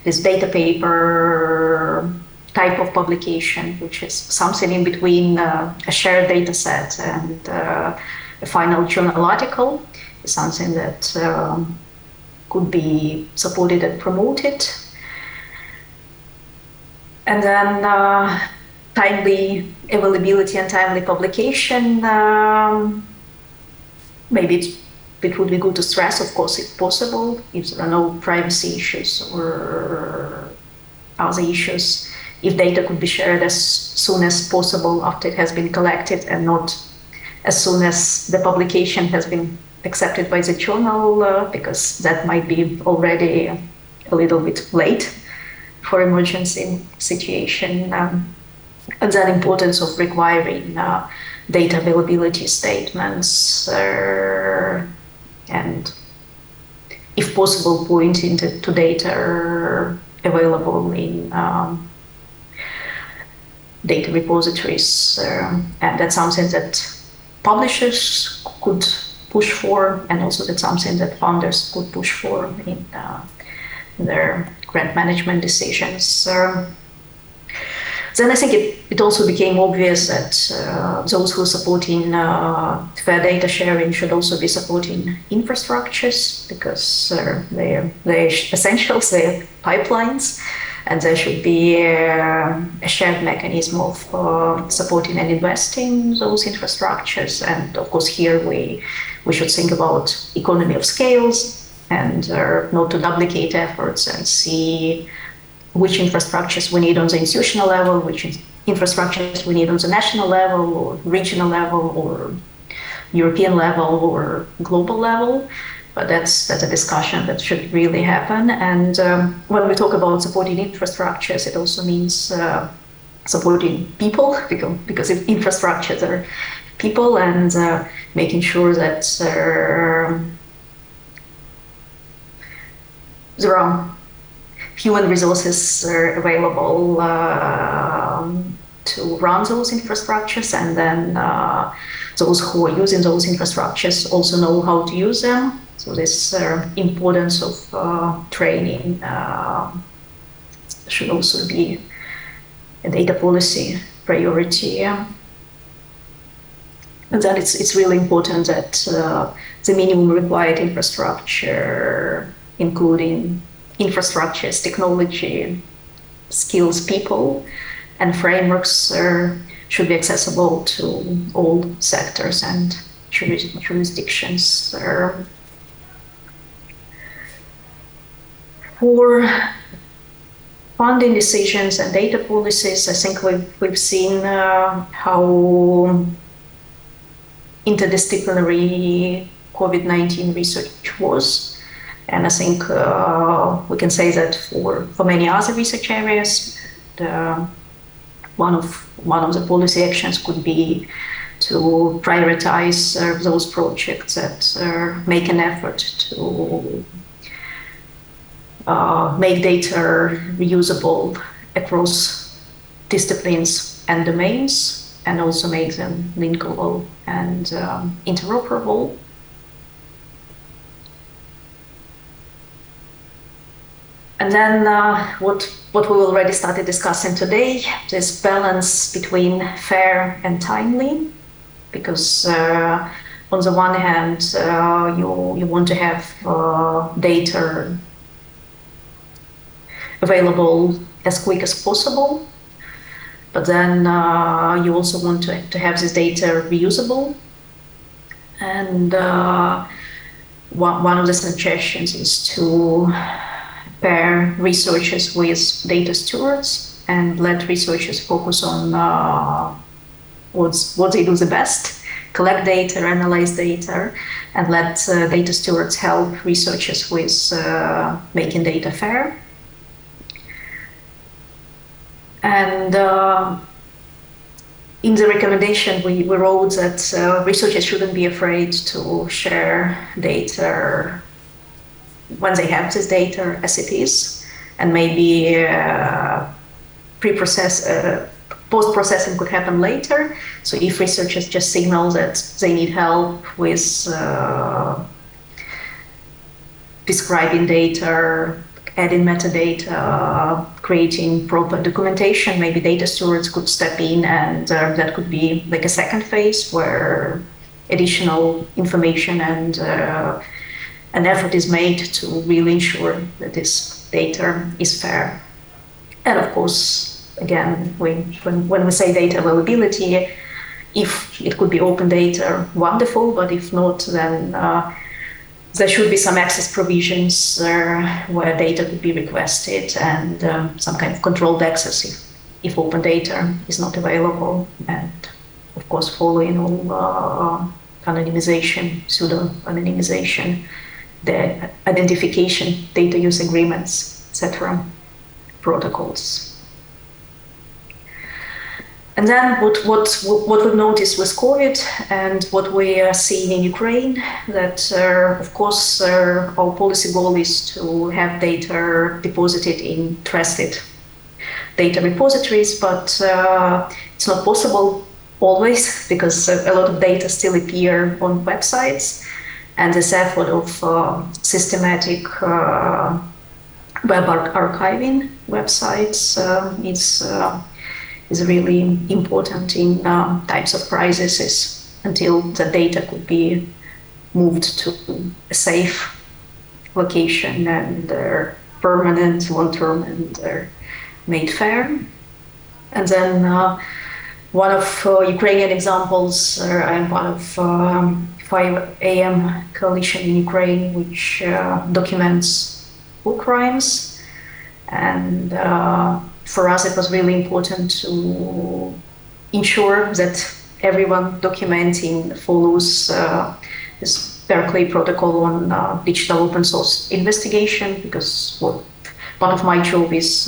this data paper type of publication, which is something in between a shared data set and a final journal article, is something that could be supported and promoted. And then timely availability and timely publication. Maybe it would be good to stress, of course, if possible, if there are no privacy issues or other issues, if data could be shared as soon as possible after it has been collected and not as soon as the publication has been accepted by the journal, because that might be already a little bit late for emergency situation. And the importance of requiring data availability statements and, if possible, pointing to data available in data repositories. And that's something that publishers could push for, and also that's something that funders could push for in their grant management decisions. Then I think it also became obvious that those who are supporting fair data sharing should also be supporting infrastructures, because they're essentials, they're pipelines, and there should be a shared mechanism of supporting and investing those infrastructures. And of course, here we should think about economy of scales, and not to duplicate efforts, and see which infrastructures we need on the institutional level, which infrastructures we need on the national level or regional level or European level or global level. But that's a discussion that should really happen. And when we talk about supporting infrastructures, it also means supporting people, because if infrastructures are people, and making sure that there are human resources available to run those infrastructures, and then those who are using those infrastructures also know how to use them. So this importance of training should also be a data policy priority. And then it's really important that the minimum required infrastructure, including infrastructures, technology, skills, people, and frameworks should be accessible to all sectors and jurisdictions. For funding decisions and data policies, I think we've seen how interdisciplinary COVID-19 research was. And I think we can say that for many other research areas, one of the policy actions could be to prioritize those projects that make an effort to make data reusable across disciplines and domains, and also make them linkable and interoperable. And then what we already started discussing today, this balance between fair and timely, because on the one hand, you want to have data available as quick as possible, but then you also want to have this data reusable. And one of the suggestions is to pair researchers with data stewards and let researchers focus on what they do the best, collect data, analyze data, and let data stewards help researchers with making data fair. And in the recommendation, we wrote that researchers shouldn't be afraid to share data when they have this data as it is, and maybe post-processing could happen later. So if researchers just signal that they need help with describing data, adding metadata, creating proper documentation, maybe data stewards could step in, and that could be like a second phase where additional information and an effort is made to really ensure that this data is fair. And of course, again, when we say data availability, if it could be open data, wonderful, but if not, then there should be some access provisions where data could be requested, and some kind of controlled access if open data is not available, and of course following all anonymization, pseudo-anonymization, the identification, data use agreements, etc. protocols. And then what we've noticed with COVID and what we are seeing in Ukraine, that of course our policy goal is to have data deposited in trusted data repositories, but it's not possible always, because a lot of data still appear on websites, and this effort of systematic web archiving websites is really important in times of crises, until the data could be moved to a safe location and permanent, long-term, and made fair. And then one of Ukrainian examples, I'm part of 5 AM coalition in Ukraine, which documents war crimes. And for us, it was really important to ensure that everyone documenting follows this Berkeley protocol on digital open source investigation, because part of my job is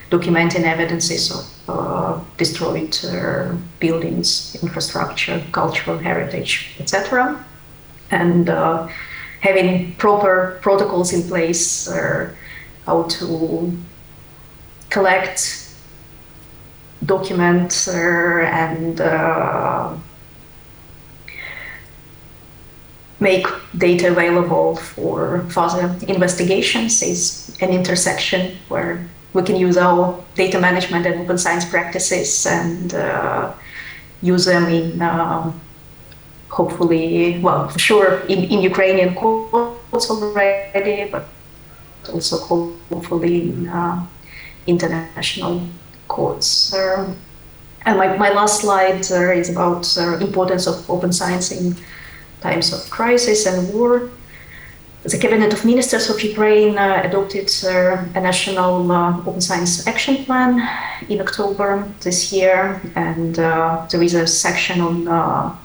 documenting evidences of destroyed buildings, infrastructure, cultural heritage, etc. And having proper protocols in place, how to collect, document, and make data available for further investigations is an intersection where we can use our data management and open science practices and use them in hopefully, well, for sure in Ukrainian courts already, but also hopefully in international courts. And my last slide is about importance of open science in times of crisis and war. The Cabinet of Ministers of Ukraine adopted a national open science action plan in October this year, and there is a section on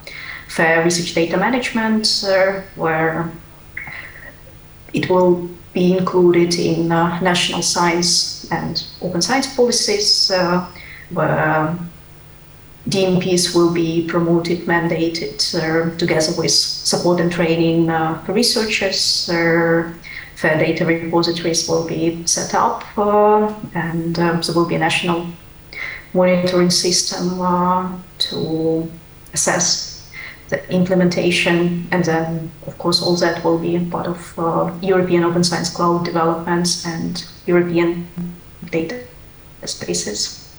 fair research data management where it will be included in national science and open science policies, where DMPs will be promoted, mandated, together with support and training for researchers. Fair data repositories will be set up, and there will be a national monitoring system to assess the implementation, and then, of course, all that will be part of European Open Science Cloud developments and European data spaces.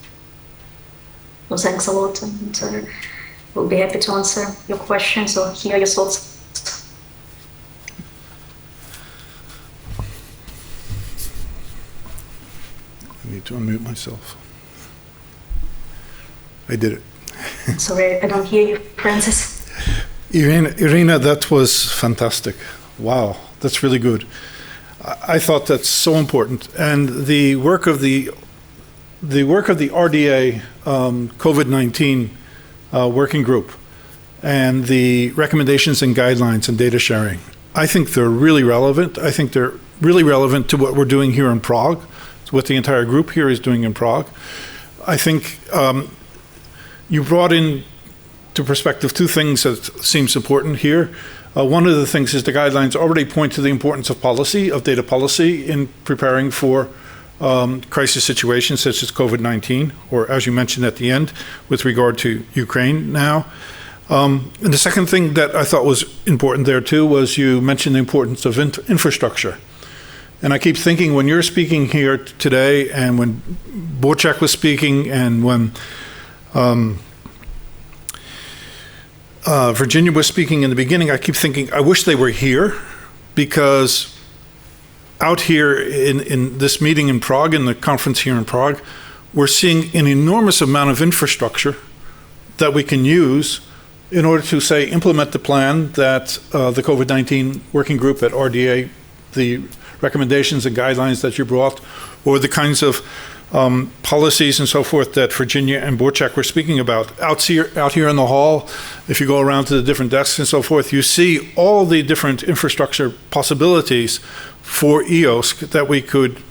So thanks a lot, and we'll be happy to answer your questions or hear your thoughts. I need to unmute myself. I did it. Sorry, I don't hear you, Francis. Irina, that was fantastic. Wow, that's really good. I thought that's so important. And the work of the RDA COVID-19 working group and the recommendations and guidelines and data sharing, I think they're really relevant. I think they're really relevant to what we're doing here in Prague, to what the entire group here is doing in Prague. I think you brought in to perspective two things that seems important here. One of the things is the guidelines already point to the importance of policy, of data policy, in preparing for crisis situations such as COVID-19, or as you mentioned at the end, with regard to Ukraine now. And the second thing that I thought was important there too was you mentioned the importance of infrastructure. And I keep thinking when you're speaking here today, and when Boček was speaking, and when Virginia was speaking in the beginning, I keep thinking, I wish they were here, because out here in this meeting in Prague, in the conference here in Prague, we're seeing an enormous amount of infrastructure that we can use in order to, say, implement the plan that the COVID-19 working group at RDA, the recommendations and guidelines that you brought, or the kinds of policies and so forth that Virginia and Boček were speaking about. Out here in the hall, if you go around to the different desks and so forth, you see all the different infrastructure possibilities for EOSC that we could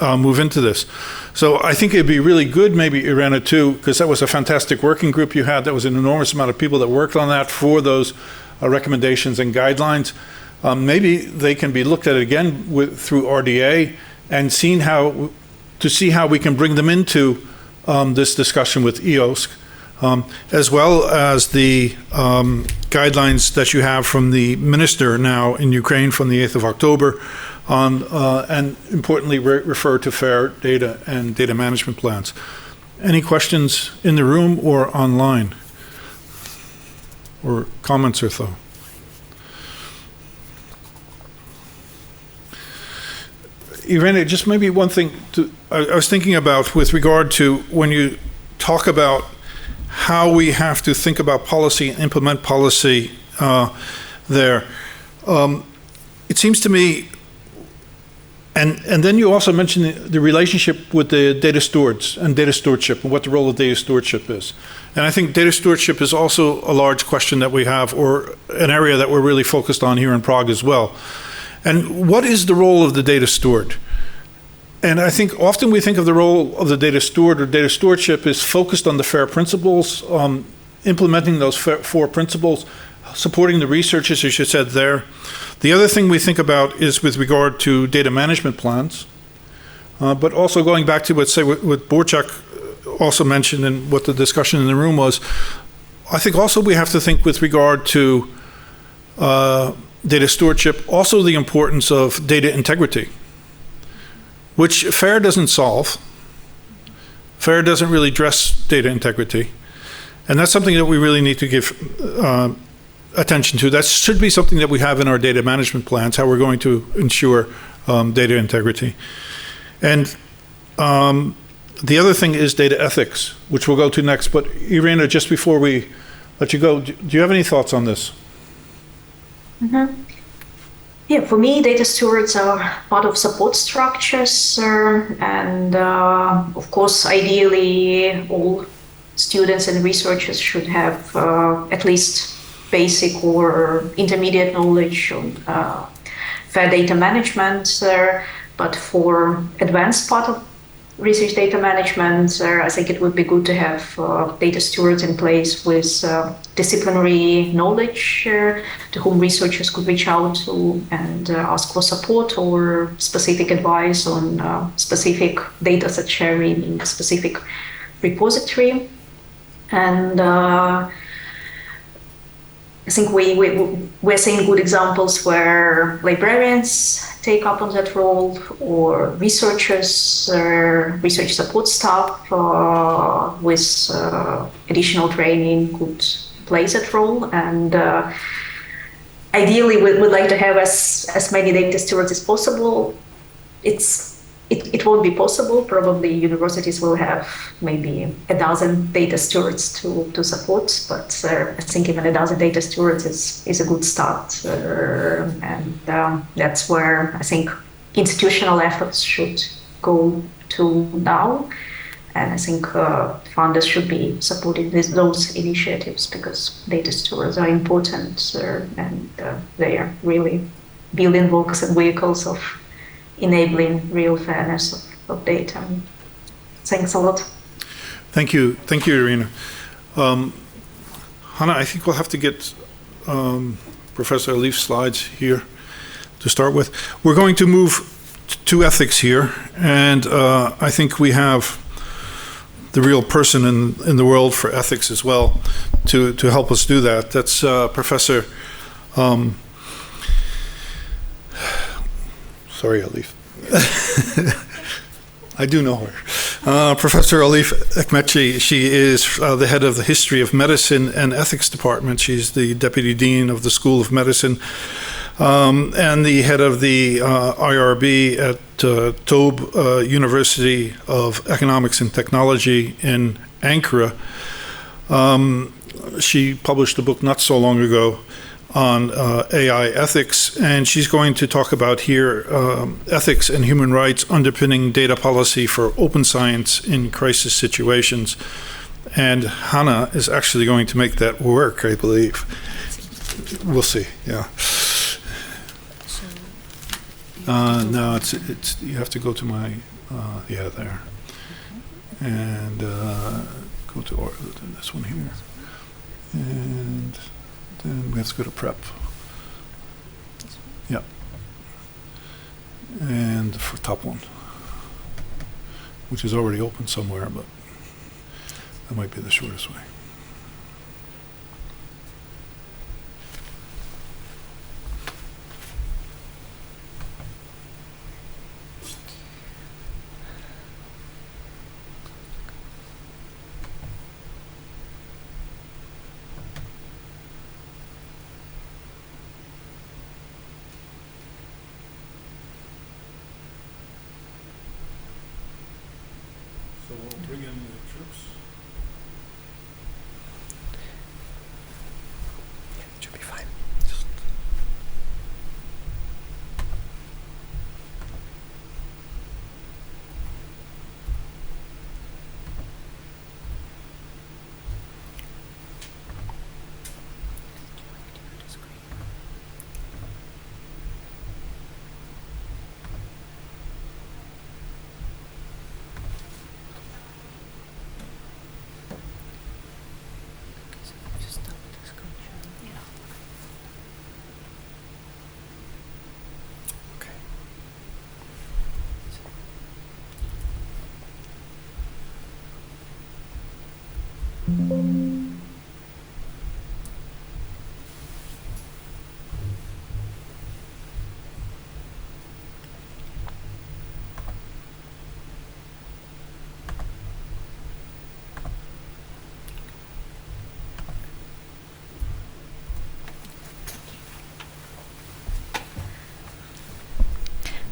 move into this. So I think it'd be really good, maybe Irena too, because that was a fantastic working group you had. That was an enormous amount of people that worked on that for those recommendations and guidelines. Maybe they can be looked at again through RDA and see how we can bring them into this discussion with EOSC, as well as the guidelines that you have from the minister now in Ukraine from the 8th of October on, and importantly, refer to fair data and data management plans. Any questions in the room or online? Or comments or thoughts? Irena, just maybe one thing I was thinking about with regard to when you talk about how we have to think about policy and implement policy there. It seems to me, and then you also mentioned the relationship with the data stewards and data stewardship and what the role of data stewardship is. And I think data stewardship is also a large question that we have, or an area that we're really focused on here in Prague as well. And what is the role of the data steward? And I think often we think of the role of the data steward or data stewardship is focused on the FAIR principles, implementing those four principles, supporting the researchers, as you said there. The other thing we think about is with regard to data management plans, but also going back to what Boček also mentioned and what the discussion in the room was, I think also we have to think with regard to data stewardship, also the importance of data integrity, which FAIR doesn't solve. FAIR doesn't really address data integrity. And that's something that we really need to give attention to. That should be something that we have in our data management plans, how we're going to ensure data integrity. And the other thing is data ethics, which we'll go to next. But Irena, just before we let you go, do you have any thoughts on this? Mm-hmm. Yeah, for me, data stewards are part of support structures, and of course, ideally, all students and researchers should have at least basic or intermediate knowledge on fair data management. But for advanced part of research data management, I think it would be good to have data stewards in place with disciplinary knowledge to whom researchers could reach out to and ask for support or specific advice on specific data set sharing in a specific repository. And I think we're seeing good examples where librarians take up on that role, or researchers, research support staff with additional training could play that role. And ideally, we'd like to have as many data stewards as possible. It won't be possible. Probably universities will have maybe 1,000 data stewards to support, but I think even 1,000 data stewards is a good start. And that's where I think institutional efforts should go to now. And I think funders should be supporting those initiatives, because data stewards are important, and they are really building blocks and vehicles of enabling real fairness of data. Thanks a lot. Thank you, Irina. Hannah, I think we'll have to get Professor Alif's slides here to start with. We're going to move to ethics here, and I think we have the real person in the world for ethics as well to help us do that. That's Professor. Sorry, Alif. I do know her. Professor Alif Ekmekci. She is the head of the History of Medicine and Ethics Department. She's the Deputy Dean of the School of Medicine and the head of the IRB at Tobe University of Economics and Technology in Ankara. She published a book not so long ago on AI ethics, and she's going to talk about here ethics and human rights underpinning data policy for open science in crisis situations. And Hannah is actually going to make that work, I believe. We'll see, yeah. No, it's you have to go to my, yeah, there. And go to this one here. And then we have to go to prep. Yeah. And for top one, which is already open somewhere, but that might be the shortest way. So we'll bring in the troops. It should be fine.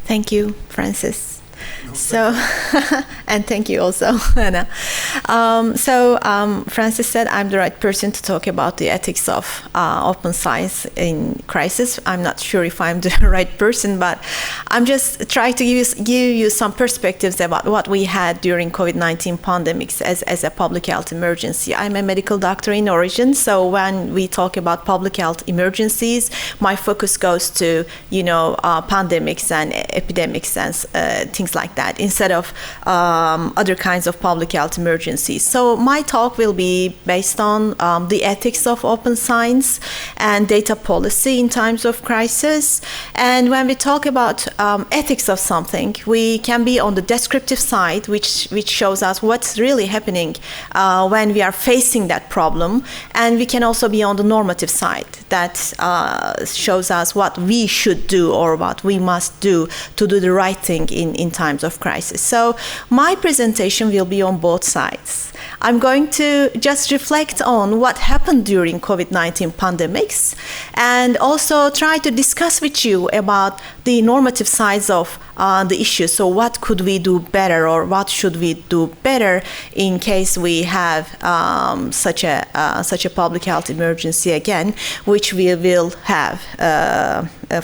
Thank you, Francis. So, and thank you also, Anna. Francis said I'm the right person to talk about the ethics of open science in crisis. I'm not sure if I'm the right person, but I'm just trying to give you some perspectives about what we had during COVID-19 pandemics as a public health emergency. I'm a medical doctor in origin, so when we talk about public health emergencies, my focus goes to, pandemics and epidemics and things like that, instead of other kinds of public health emergencies emergencies. So my talk will be based on the ethics of open science and data policy in times of crisis. And when we talk about ethics of something, we can be on the descriptive side, which shows us what's really happening when we are facing that problem. And we can also be on the normative side that shows us what we should do or what we must do to do the right thing in times of crisis. So my presentation will be on both sides. I'm going to just reflect on what happened during COVID-19 pandemics and also try to discuss with you about the normative sides of the issue. So what could we do better, or what should we do better in case we have such a public health emergency again, which we will have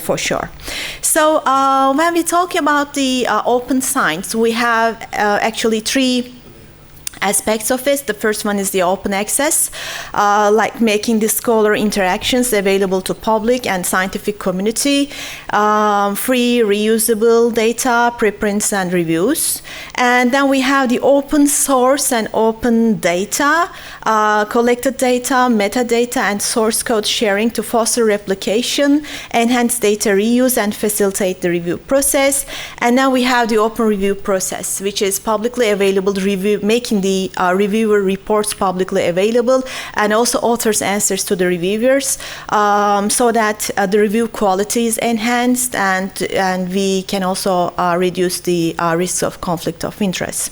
for sure. So when we talk about the open science, we have actually three aspects of it. The first one is the open access, like making the scholar interactions available to public and scientific community, free, reusable data, preprints, and reviews. And then we have the open source and open data, collected data, metadata, and source code sharing to foster replication, enhance data reuse, and facilitate the review process. And now we have the open review process, which is publicly available review, making the reviewer reports publicly available, and also authors' answers to the reviewers, so that the review quality is enhanced, and we can also reduce the risks of conflict of interest.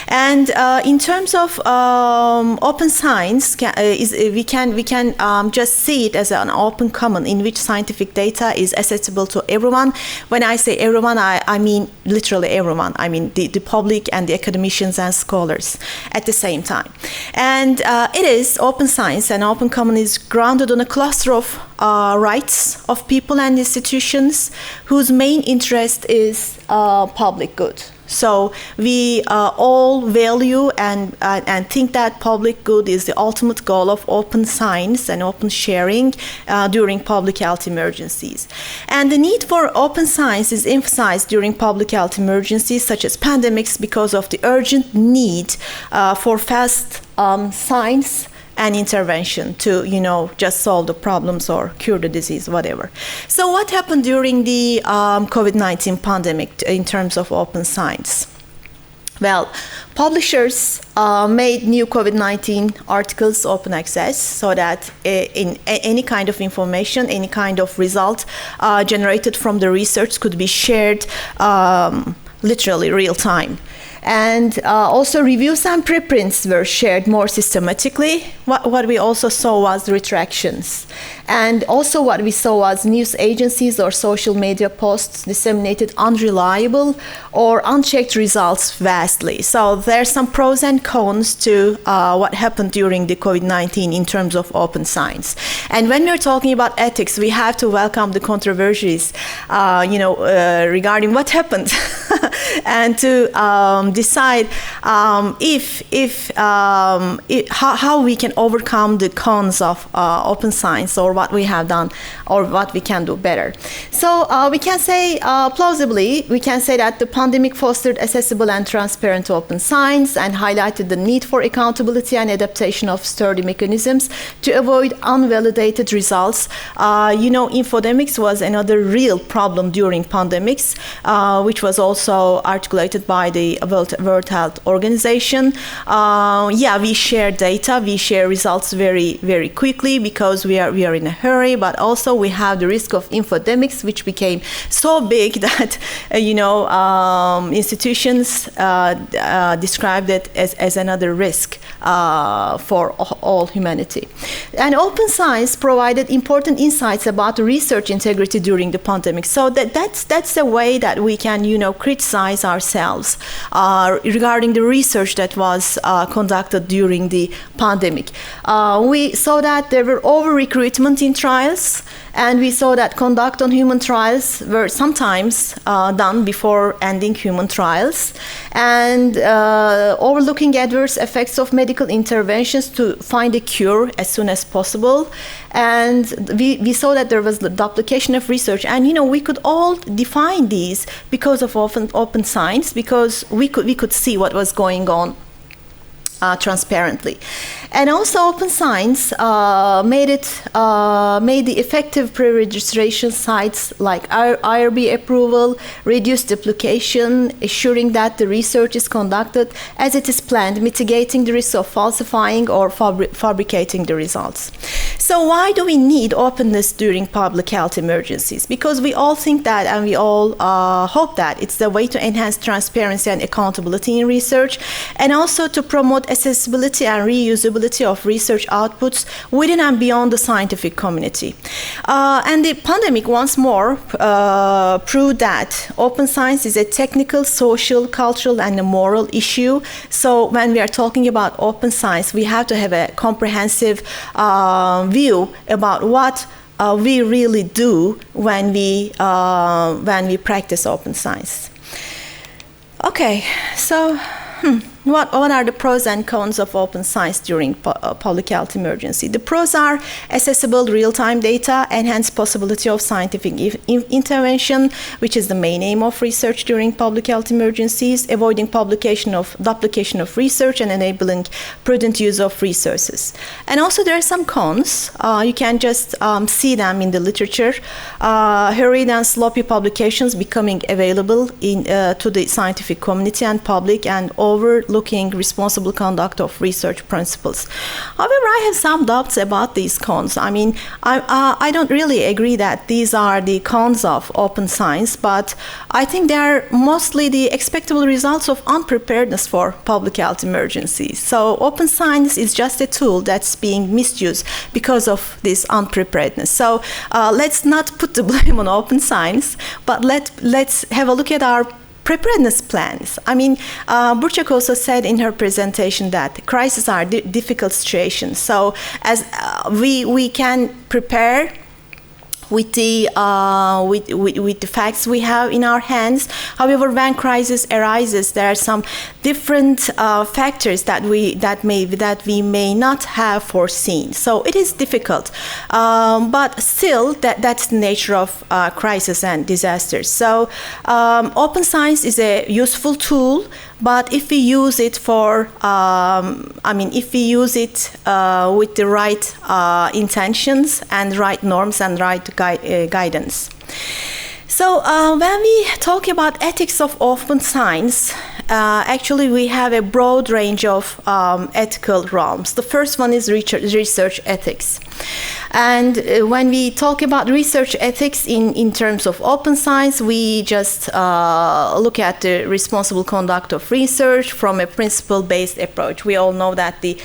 And in terms of open science, we can just see it as an open common in which scientific data is accessible to everyone. When I say everyone, I mean literally everyone. I mean the public and the academicians and scholars at the same time. And it is open science and open common is grounded on a cluster of rights of people and institutions whose main interest is public good. So we all value and think that public good is the ultimate goal of open science and open sharing during public health emergencies. And the need for open science is emphasized during public health emergencies such as pandemics because of the urgent need for fast science and intervention to, just solve the problems or cure the disease, whatever. So what happened during the COVID-19 pandemic in terms of open science? Well, publishers made new COVID-19 articles open access so that in any kind of information, any kind of result generated from the research could be shared literally real time. And also reviews and preprints were shared more systematically. What we also saw was retractions. And also what we saw was news agencies or social media posts disseminated unreliable or unchecked results vastly. So there's some pros and cons to what happened during the COVID-19 in terms of open science. And when we're talking about ethics, we have to welcome the controversies, regarding what happened and to decide how we can overcome the cons of open science, or what we have done or what we can do better. So we can say plausibly, we can say that the pandemic fostered accessible and transparent open science and highlighted the need for accountability and adaptation of sturdy mechanisms to avoid unvalidated results. Infodemics was another real problem during pandemics, which was also articulated by the World Health Organization. We share data, we share results very, very quickly because we are in a hurry, but also we have the risk of infodemics, which became so big that institutions described it as another risk for all humanity. And open science provided important insights about research integrity during the pandemic. So that's a way that we can criticize ourselves regarding the research that was conducted during the pandemic. We saw that there were over-recruitment in trials, and we saw that conduct on human trials were sometimes done before ending human trials, and overlooking adverse effects of medical interventions to find a cure as soon as possible. And we saw that there was the duplication of research, and we could all define these because of open science, because we could see what was going on transparently. And also Open Science made the effective pre-registration sites like IRB approval, reduced duplication, assuring that the research is conducted as it is planned, mitigating the risk of falsifying or fabricating the results. So why do we need openness during public health emergencies? Because we all think that, and we all hope that it's the way to enhance transparency and accountability in research, and also to promote accessibility and reusability of research outputs within and beyond the scientific community. And the pandemic once more proved that open science is a technical, social, cultural, and a moral issue. So when we are talking about open science, we have to have a comprehensive view about what we really do when we practice open science. Okay, so what are the pros and cons of open science during public health emergency? The pros are accessible real-time data, enhanced possibility of scientific intervention, which is the main aim of research during public health emergencies, avoiding duplication of research and enabling prudent use of resources. And also there are some cons. You can just see them in the literature. Hurried and sloppy publications becoming available to the scientific community and public, and overlooking responsible conduct of research principles. However, I have some doubts about these cons. I mean, I don't really agree that these are the cons of open science, but I think they are mostly the expectable results of unpreparedness for public health emergencies. So open science is just a tool that's being misused because of this unpreparedness. So let's not put the blame on open science, but let's have a look at our preparedness plans. I mean, Burçak also said in her presentation that crises are difficult situations. So as we can prepare with the facts we have in our hands. However, when crisis arises, there are some different factors that we may not have foreseen. So it is difficult, but still that's the nature of crisis and disasters. So open science is a useful tool, but if we use it if we use it with the right intentions and right norms and right guidance. So when we talk about ethics of open science, actually we have a broad range of ethical realms. The first one is research ethics. And when we talk about research ethics in terms of open science, we just look at the responsible conduct of research from a principle-based approach. We all know that the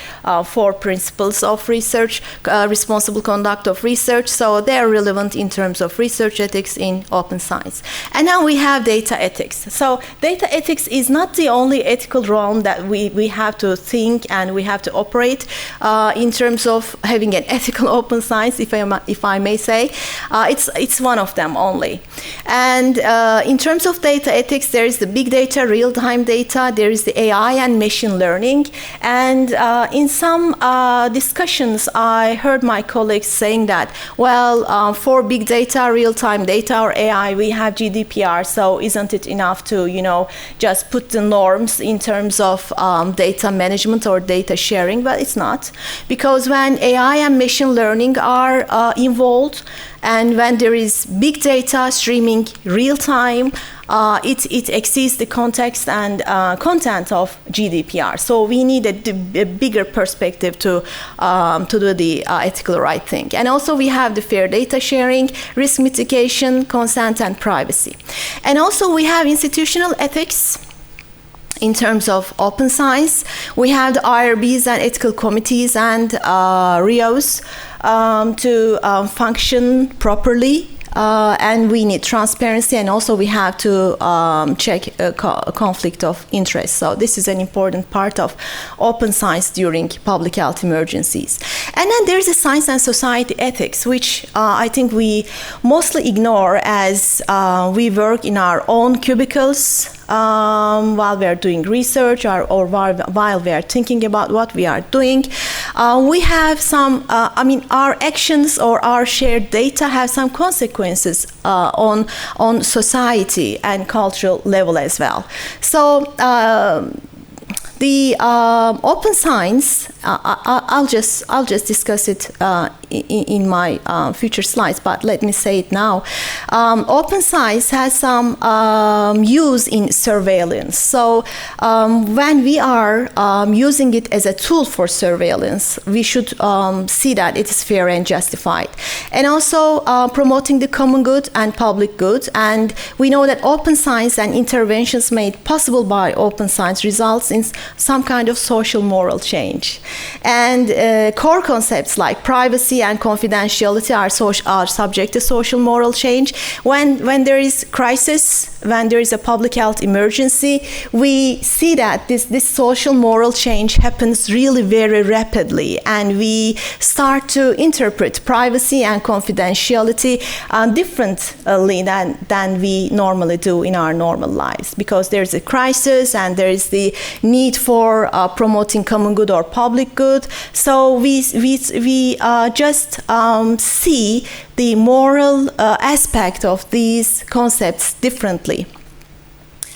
4 principles of research, responsible conduct of research, so they are relevant in terms of research ethics in open science. And now we have data ethics. So data ethics is not the only ethical realm that we have to think and we have to operate in terms of having an ethical open science, if I may say. It's one of them only. And in terms of data ethics, there is the big data, real-time data, there is the AI and machine learning. And in some discussions, I heard my colleagues saying that, well, for big data, real-time data, or AI, we have GDPR, so isn't it enough to, just put the norms in terms of data management or data sharing? But it's not, because when AI and machine learning are involved, and when there is big data streaming real time, it exceeds the context and content of GDPR. So we need a bigger perspective to do the ethical right thing. And also we have the fair data sharing, risk mitigation, consent, and privacy. And also we have institutional ethics. In terms of open science, we have the IRBs and ethical committees and RIOs to function properly. And we need transparency, and also we have to check a conflict of interest. So this is an important part of open science during public health emergencies. And then there's the science and society ethics, which I think we mostly ignore as we work in our own cubicles while we are doing research or while we are thinking about what we are doing. We have some, our actions or our shared data have some consequences on society and cultural level as well. So the open science, I'll just discuss it in my future slides, but let me say it now. Open science has some use in surveillance. So when we are using it as a tool for surveillance, we should see that it is fair and justified. And also promoting the common good and public good. And we know that open science and interventions made possible by open science results in some kind of social moral change. And core concepts like privacy and confidentiality are subject to social moral change. When there is crisis, when there is a public health emergency, we see that this social moral change happens really very rapidly, and we start to interpret privacy and confidentiality differently than we normally do in our normal lives, because there's a crisis and there is the need for promoting common good or public good. So we just see the moral aspect of these concepts differently.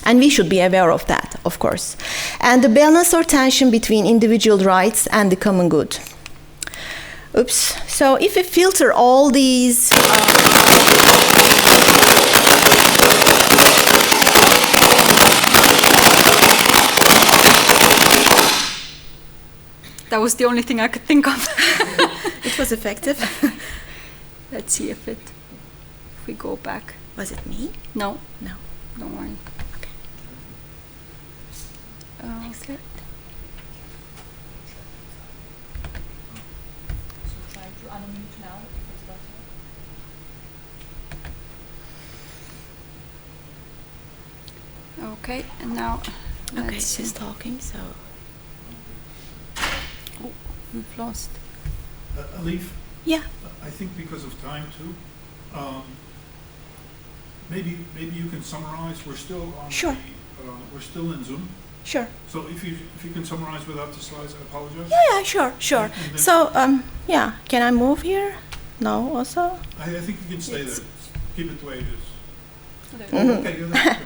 And we should be aware of that, of course. And the balance or tension between individual rights and the common good. Oops. So if we filter all these... That was the only thing I could think of. It was effective. Let's see if we go back. Was it me? No. No. Don't worry. Okay. Next slide. Try to unmute now if it's better. Okay, and now Okay, she's talking, so... Oh, we've lost. Alif? Yeah. I think because of time too, maybe you can summarize. We're still on. Sure. We're still in Zoom. Sure. So if you can summarize without the slides, I apologize. Yeah, sure. So, yeah, can I move here? No, also? I think you can stay there. Keep it the way it is. Mm-hmm. Okay, you're there.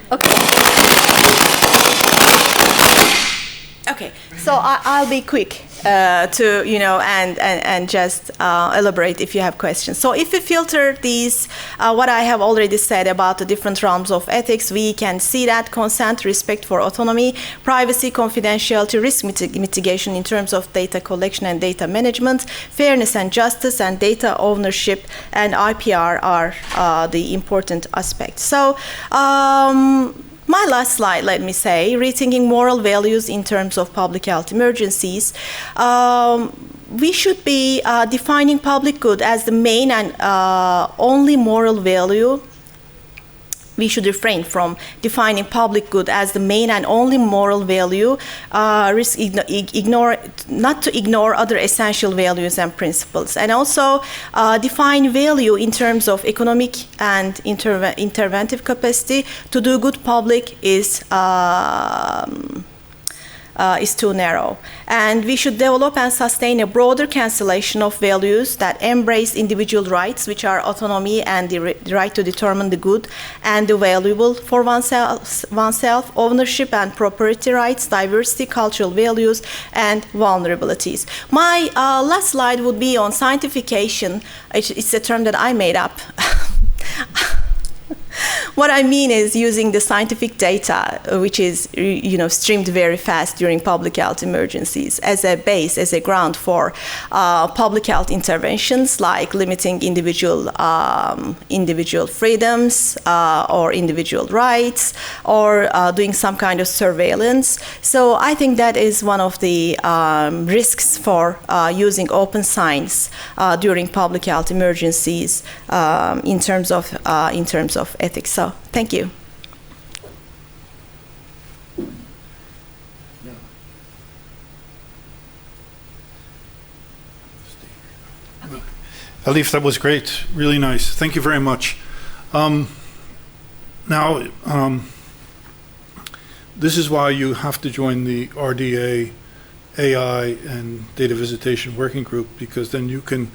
Okay, so I'll be quick to, and just elaborate if you have questions. So if we filter these, what I have already said about the different realms of ethics, we can see that consent, respect for autonomy, privacy, confidentiality, risk mitigation in terms of data collection and data management, fairness and justice, and data ownership and IPR are the important aspects. So, my last slide, let me say, rethinking moral values in terms of public health emergencies. We should be defining public good as the main and only moral value. We should refrain from defining public good as the main and only moral value, not to ignore other essential values and principles. And also define value in terms of economic and interventive capacity. To do good public is too narrow. And we should develop and sustain a broader cancellation of values that embrace individual rights, which are autonomy and the right to determine the good and the valuable for oneself, ownership and property rights, diversity, cultural values, and vulnerabilities. My last slide would be on scientification. It's a term that I made up. What I mean is using the scientific data, which is streamed very fast during public health emergencies, as a base, as a ground for public health interventions, like limiting individual freedoms or individual rights, or doing some kind of surveillance. So I think that is one of the risks for using open science during public health emergencies in terms of ethics. So thank you. Alif, that was great. Really nice. Thank you very much. Now, this is why you have to join the RDA AI and data visitation working group, because then you can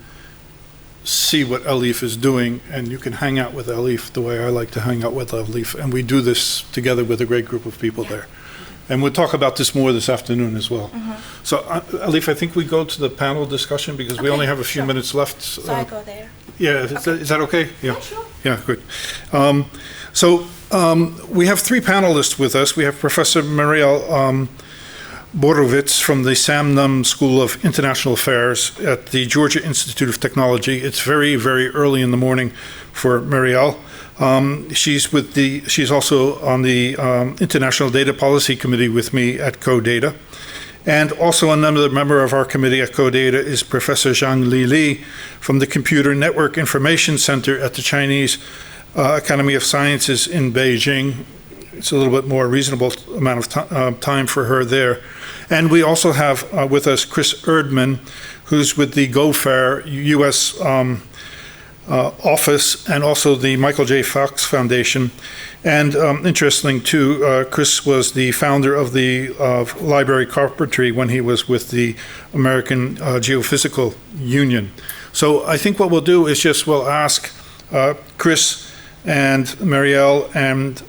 see what Alif is doing and you can hang out with Alif the way I like to hang out with Alif. And we do this together with a great group of people there. And we'll talk about this more this afternoon as well. So, Alif, I think we go to the panel discussion because we only have a few minutes left. So I go there. Yeah, is that okay? Yeah, sure. Yeah, good. We have three panelists with us. We have Professor Marielle Borovitz from the Sam Nunn School of International Affairs at the Georgia Institute of Technology. It's very, very early in the morning for Marielle. She's also on the International Data Policy Committee with me at CoData. And also another member of our committee at CoData is Professor Zhang Li from the Computer Network Information Center at the Chinese Academy of Sciences in Beijing. It's a little bit more reasonable amount of time for her there. And we also have with us Chris Erdman, who's with the GoFair U.S. Office and also the Michael J. Fox Foundation. And interesting too, Chris was the founder of the Library Carpentry when he was with the American Geophysical Union. So I think what we'll do is we'll ask Chris and Marielle and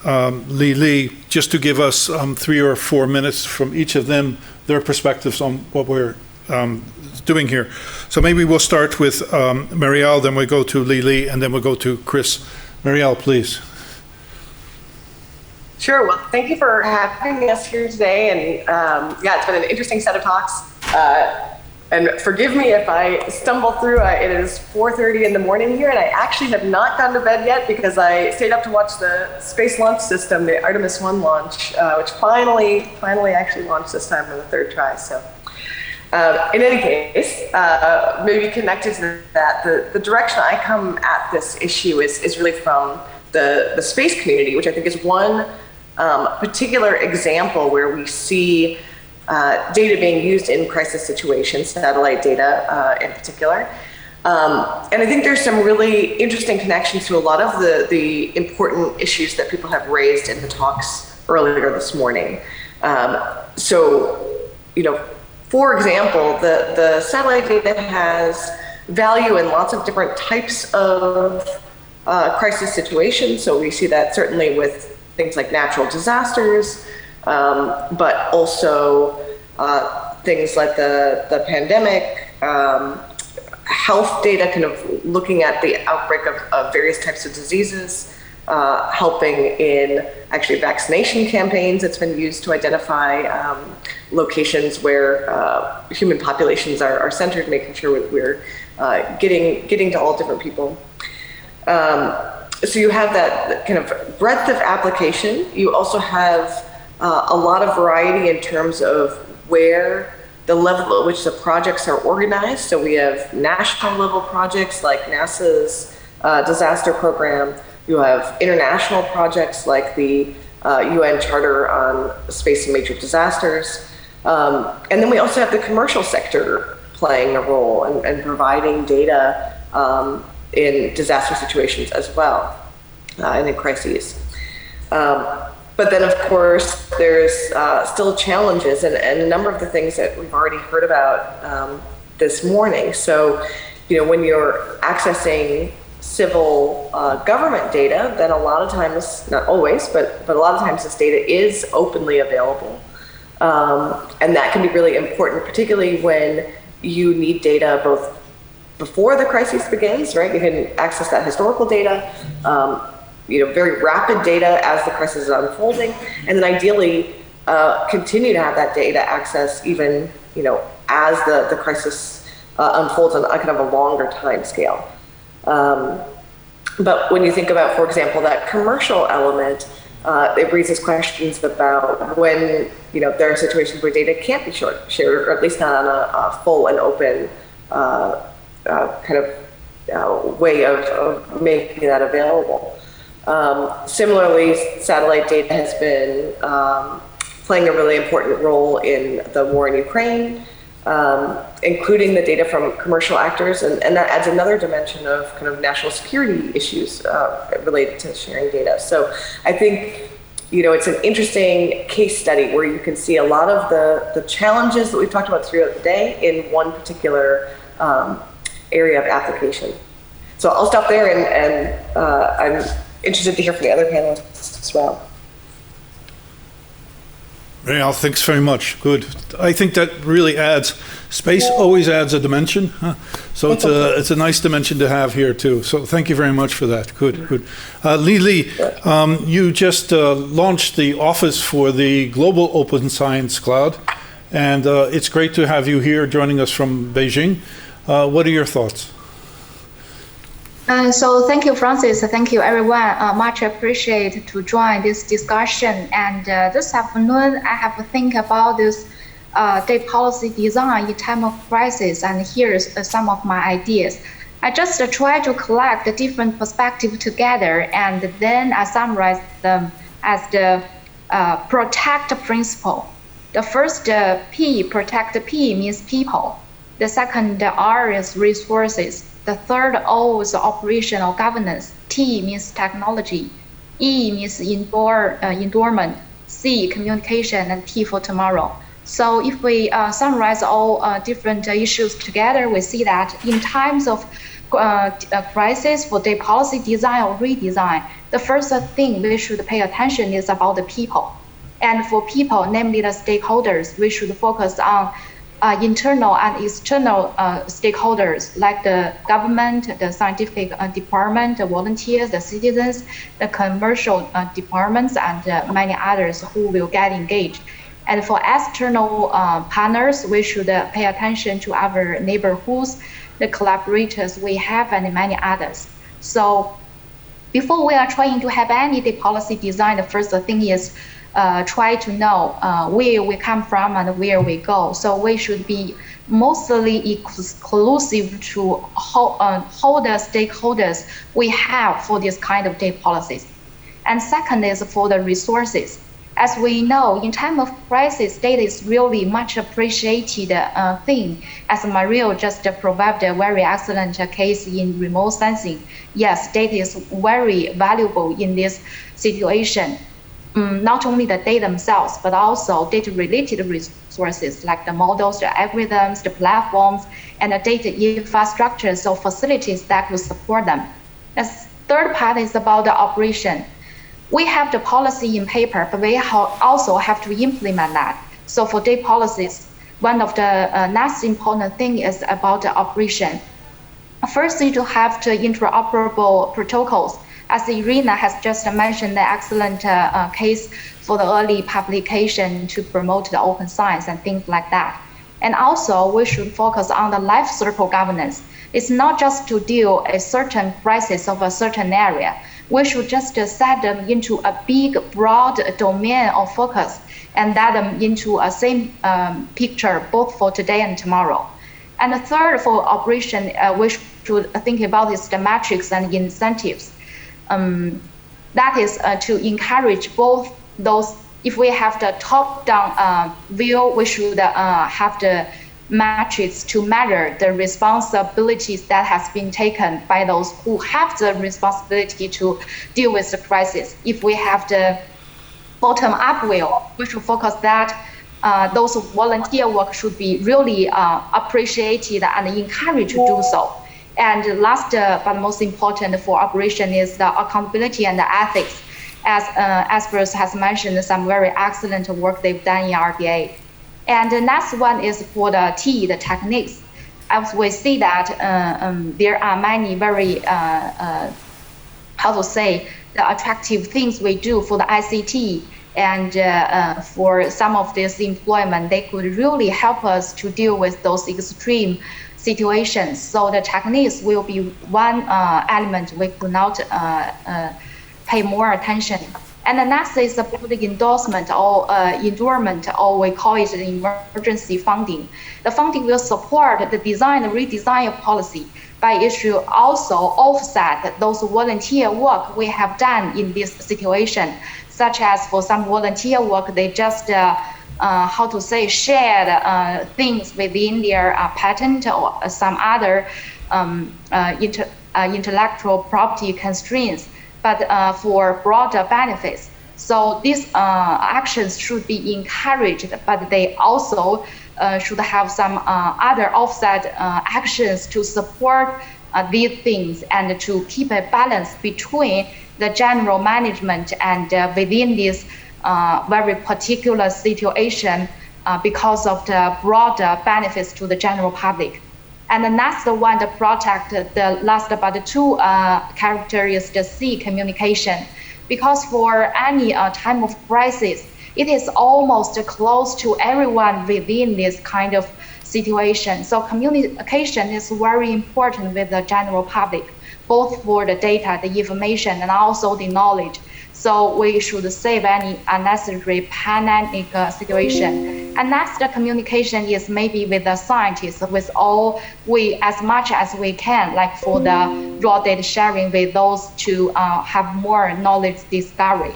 Li just to give us 3 or 4 minutes from each of them, their perspectives on what we're doing here. So maybe we'll start with Marielle, then we'll go to Li, and then we'll go to Chris. Marielle, please. Sure. Well, thank you for having us here today. And it's been an interesting set of talks. And forgive me if I stumble through. It is 4:30 in the morning here, and I actually have not gone to bed yet because I stayed up to watch the Space Launch System, the Artemis 1 launch, which finally actually launched this time on the third try. So, in any case, maybe connected to that, the direction I come at this issue is really from the space community, which I think is one particular example where we see data being used in crisis situations, satellite data in particular. And I think there's some really interesting connections to a lot of the important issues that people have raised in the talks earlier this morning. For example, the satellite data has value in lots of different types of crisis situations. So we see that certainly with things like natural disasters, but also things like the pandemic, health data, kind of looking at the outbreak of various types of diseases, helping in actually vaccination campaigns. It's been used to identify locations where human populations are centered, making sure we're getting to all different people. So you have that kind of breadth of application. You also have a lot of variety in terms of where the level at which the projects are organized. So we have national level projects like NASA's disaster program. You have international projects like the UN Charter on Space and Major Disasters. And then we also have the commercial sector playing a role and providing data in disaster situations as well, and in crises. But then, of course, there's still challenges and a number of the things that we've already heard about this morning. So, when you're accessing civil government data, then a lot of times, not always, but a lot of times this data is openly available. And that can be really important, particularly when you need data both before the crisis begins, right? You can access that historical data, very rapid data as the crisis is unfolding, and then ideally continue to have that data access even, as the crisis unfolds on a kind of a longer time scale. But when you think about, for example, that commercial element, it raises questions about when, there are situations where data can't be shared, or at least not on a full and open way of making that available. Similarly, satellite data has been playing a really important role in the war in Ukraine, including the data from commercial actors, and that adds another dimension of kind of national security issues related to sharing data. So I think, it's an interesting case study where you can see a lot of the challenges that we've talked about throughout the day in one particular area of application. So I'll stop there, and I'm interested to hear from the other panelists as well. Well, thanks very much. Good. I think that really adds, space always adds a dimension. Huh? So it's a nice dimension to have here too. So thank you very much for that. Good. Li, you just launched the Office for the Global Open Science Cloud, and it's great to have you here joining us from Beijing. What are your thoughts? So thank you, Francis. Thank you, everyone. Much appreciate to join this discussion. And this afternoon, I have to think about this data policy design in time of crisis. And here's some of my ideas. I just try to collect the different perspectives together, and then I summarize them as the protect principle. The first P, protect P, means people. The second R is resources. The third O is operational governance. T means technology. E means endowment. C, communication, and T for tomorrow. So if we summarize all different issues together, we see that in times of crisis for data policy design or redesign, the first thing we should pay attention is about the people. And for people, namely the stakeholders, we should focus on internal and external stakeholders like the government, the scientific department, the volunteers, the citizens, the commercial departments, and many others who will get engaged. And for external partners, we should pay attention to our neighborhoods, the collaborators we have, and many others. So before we are trying to have any data policy design, the first thing is try to know where we come from and where we go. So we should be mostly exclusive to hold the stakeholders we have for this kind of data policies. And second is for the resources. As we know, in time of crisis, data is really much appreciated thing. As Mario just provided a very excellent case in remote sensing. Yes, data is very valuable in this situation. Not only the data themselves, but also data-related resources like the models, the algorithms, the platforms, and the data infrastructures or facilities that will support them. The third part is about the operation. We have the policy in paper, but we also have to implement that. So for data policies, one of the next important thing is about the operation. First, you have the interoperable protocols. As Irina has just mentioned, the excellent case for the early publication to promote the open science and things like that. And also, we should focus on the life cycle governance. It's not just to deal a certain crisis of a certain area. We should just set them into a big, broad domain of focus and add them into a same picture, both for today and tomorrow. And the third, for operation, we should think about is the metrics and incentives. That is to encourage both those. If we have the top-down view, we should have the metrics to measure the responsibilities that has been taken by those who have the responsibility to deal with the crisis. If we have the bottom-up view, we should focus that those volunteer work should be really appreciated and encouraged to do so. And last but most important for operation is the accountability and the ethics. As Aspers has mentioned, some very excellent work they've done in RDA. And the next one is for the T, the techniques. As we see that there are many very, the attractive things we do for the ICT. And for some of this employment, they could really help us to deal with those extreme situations. So the techniques will be one element we could not pay more attention. And the next is about the endorsement or endowment, or we call it emergency funding. The funding will support the design and redesign of policy, but it should also offset those volunteer work we have done in this situation, such as for some volunteer work, they just shared things within their patent or some other intellectual property constraints, but for broader benefits. So these actions should be encouraged, but they also should have some other offset actions to support these things and to keep a balance between the general management and within this very particular situation because of the broader benefits to the general public. And the next one, the protect, the last but the two character is the C, communication. Because for any time of crisis, it is almost close to everyone within this kind of situation. So communication is very important with the general public, both for the data, the information, and also the knowledge. So we should save any unnecessary panic situation. And next, the communication is maybe with the scientists, with all as much as we can, like for the raw data sharing with those to have more knowledge discovery.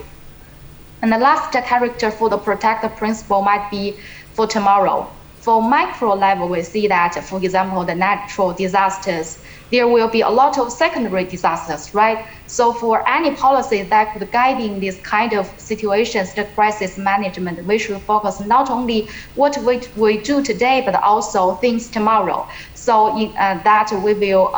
And the last character for the protective principle might be for tomorrow. For micro level, we see that, for example, the natural disasters, there will be a lot of secondary disasters, right? So for any policy that could guide in this kind of situations, the crisis management, we should focus not only what we do today, but also things tomorrow. So that we will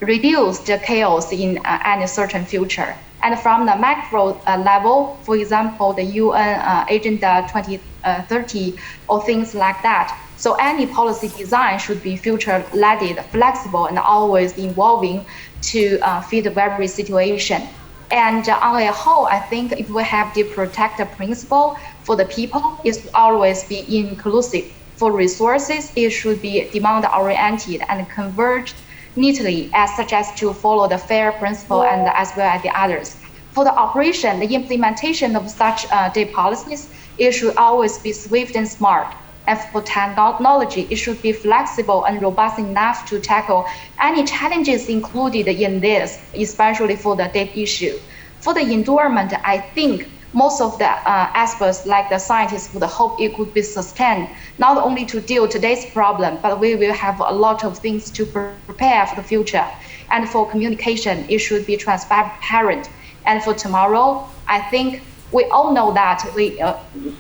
reduce the chaos in any certain future. And from the macro level, for example, the UN Agenda 2030 or things like that. So any policy design should be future-led, flexible, and always evolving to fit the very situation. And on a whole, I think if we have the protective principle for the people, it should always be inclusive. For resources, it should be demand-oriented and converged neatly, such as to follow the FAIR principle and as well as the others. For the operation, the implementation of such data policies, it should always be swift and smart. And for technology, it should be flexible and robust enough to tackle any challenges included in this, especially for the data issue. For the environment, I think most of the aspects, like the scientists would hope it could be sustained, not only to deal with today's problem, but we will have a lot of things to prepare for the future. And for communication, it should be transparent. And for tomorrow, I think we all know that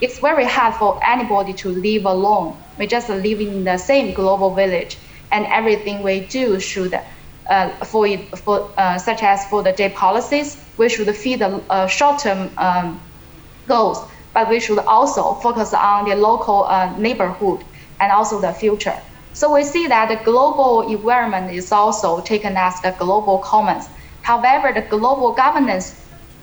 it's very hard for anybody to live alone. We just live in the same global village, and everything we do should, such as for the data policies, we should feed the short-term goals, but we should also focus on the local neighborhood and also the future. So we see that the global environment is also taken as the global commons. However, the global governance,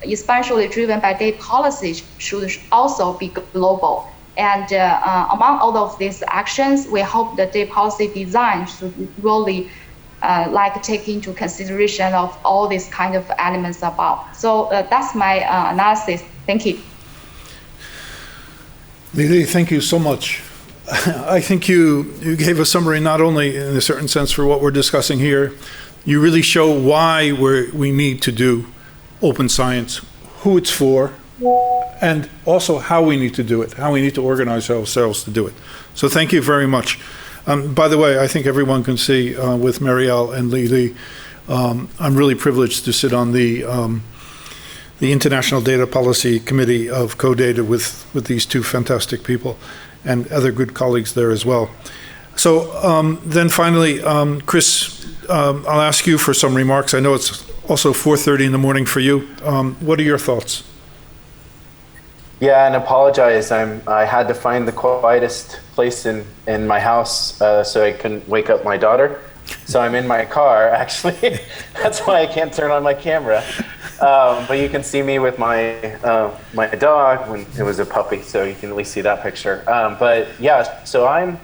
especially driven by data policies, should also be global. And among all of these actions, we hope the data policy design should really take into consideration of all these kind of elements above. So that's my analysis. Thank you. Lili, thank you so much. I think you gave a summary not only in a certain sense for what we're discussing here, you really show why we need to do open science, who it's for, and also how we need to do it, how we need to organize ourselves to do it. So thank you very much. By the way, I think everyone can see with Marielle and Lili, I'm really privileged to sit on the International Data Policy Committee of CODATA with these two fantastic people and other good colleagues there as well. So then finally, Chris, I'll ask you for some remarks. I know it's also 4:30 in the morning for you. What are your thoughts? Yeah, and apologize. I had to find the quietest place in my house so I couldn't wake up my daughter. So I'm in my car, actually. That's why I can't turn on my camera. But you can see me with my dog when it was a puppy, so you can at least see that picture. But yeah, so I'm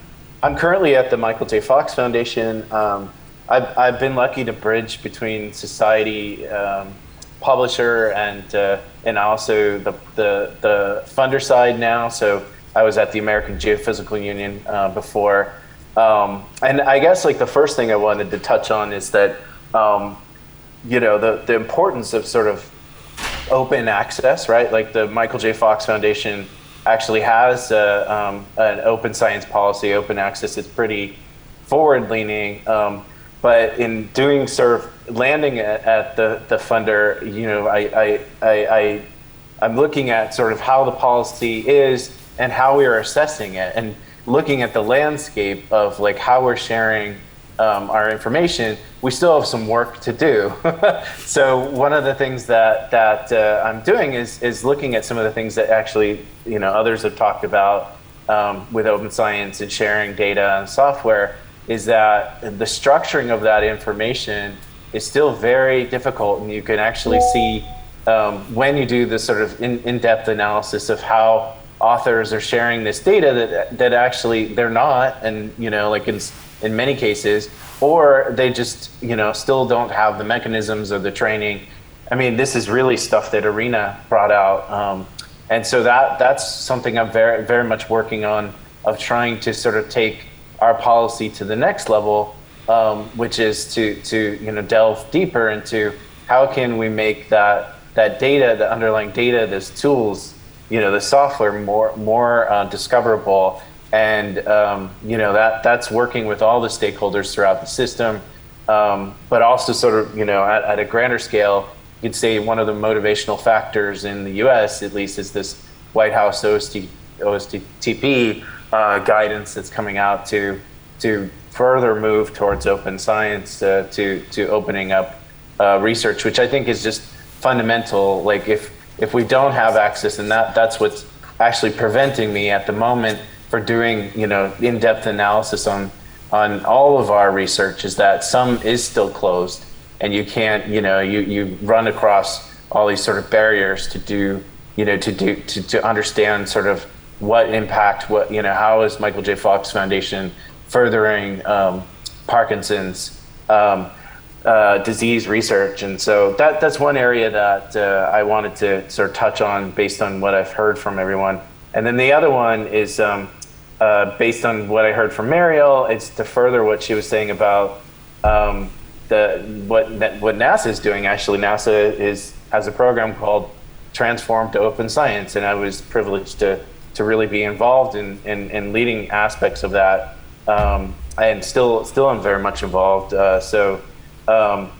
currently at the Michael J. Fox Foundation. I've been lucky to bridge between society, publisher, and also the funder side now. So I was at the American Geophysical Union before. And I guess the first thing I wanted to touch on is that, the importance of sort of open access, right? Like the Michael J. Fox Foundation actually has an open science policy, open access. It's pretty forward-leaning. But in doing sort of landing at the funder, I'm looking at sort of how the policy is and how we are assessing it, and looking at the landscape of how we're sharing our information, we still have some work to do. So one of the things that I'm doing is looking at some of the things that actually others have talked about with open science and sharing data and software, is that the structuring of that information is still very difficult, and you can actually see when you do this sort of in-depth analysis of how authors are sharing this data that actually they're not, and like in many cases, or they just still don't have the mechanisms or the training. I mean, this is really stuff that Arena brought out, and so that's something I'm very, very much working on, of trying to sort of take our policy to the next level, which is to delve deeper into how can we make that data, the underlying data, those tools, the software more discoverable, and that's working with all the stakeholders throughout the system, but also sort of at a grander scale. You'd say one of the motivational factors in the U.S. at least is this White House OSTP guidance that's coming out to further move towards open science, to opening up research, which I think is just fundamental. Like if we don't have access, and that's what's actually preventing me at the moment for doing in-depth analysis on all of our research, is that some is still closed, and you can't you run across all these sort of barriers to understand sort of what impact, how is Michael J. Fox Foundation furthering Parkinson's disease research. And so that's one area that I wanted to sort of touch on based on what I've heard from everyone. And then the other one is based on what I heard from Mariel. It's to further what she was saying about what NASA is doing. Actually, NASA has a program called Transform to Open Science, and I was privileged to really be involved in leading aspects of that, and still am very much involved. So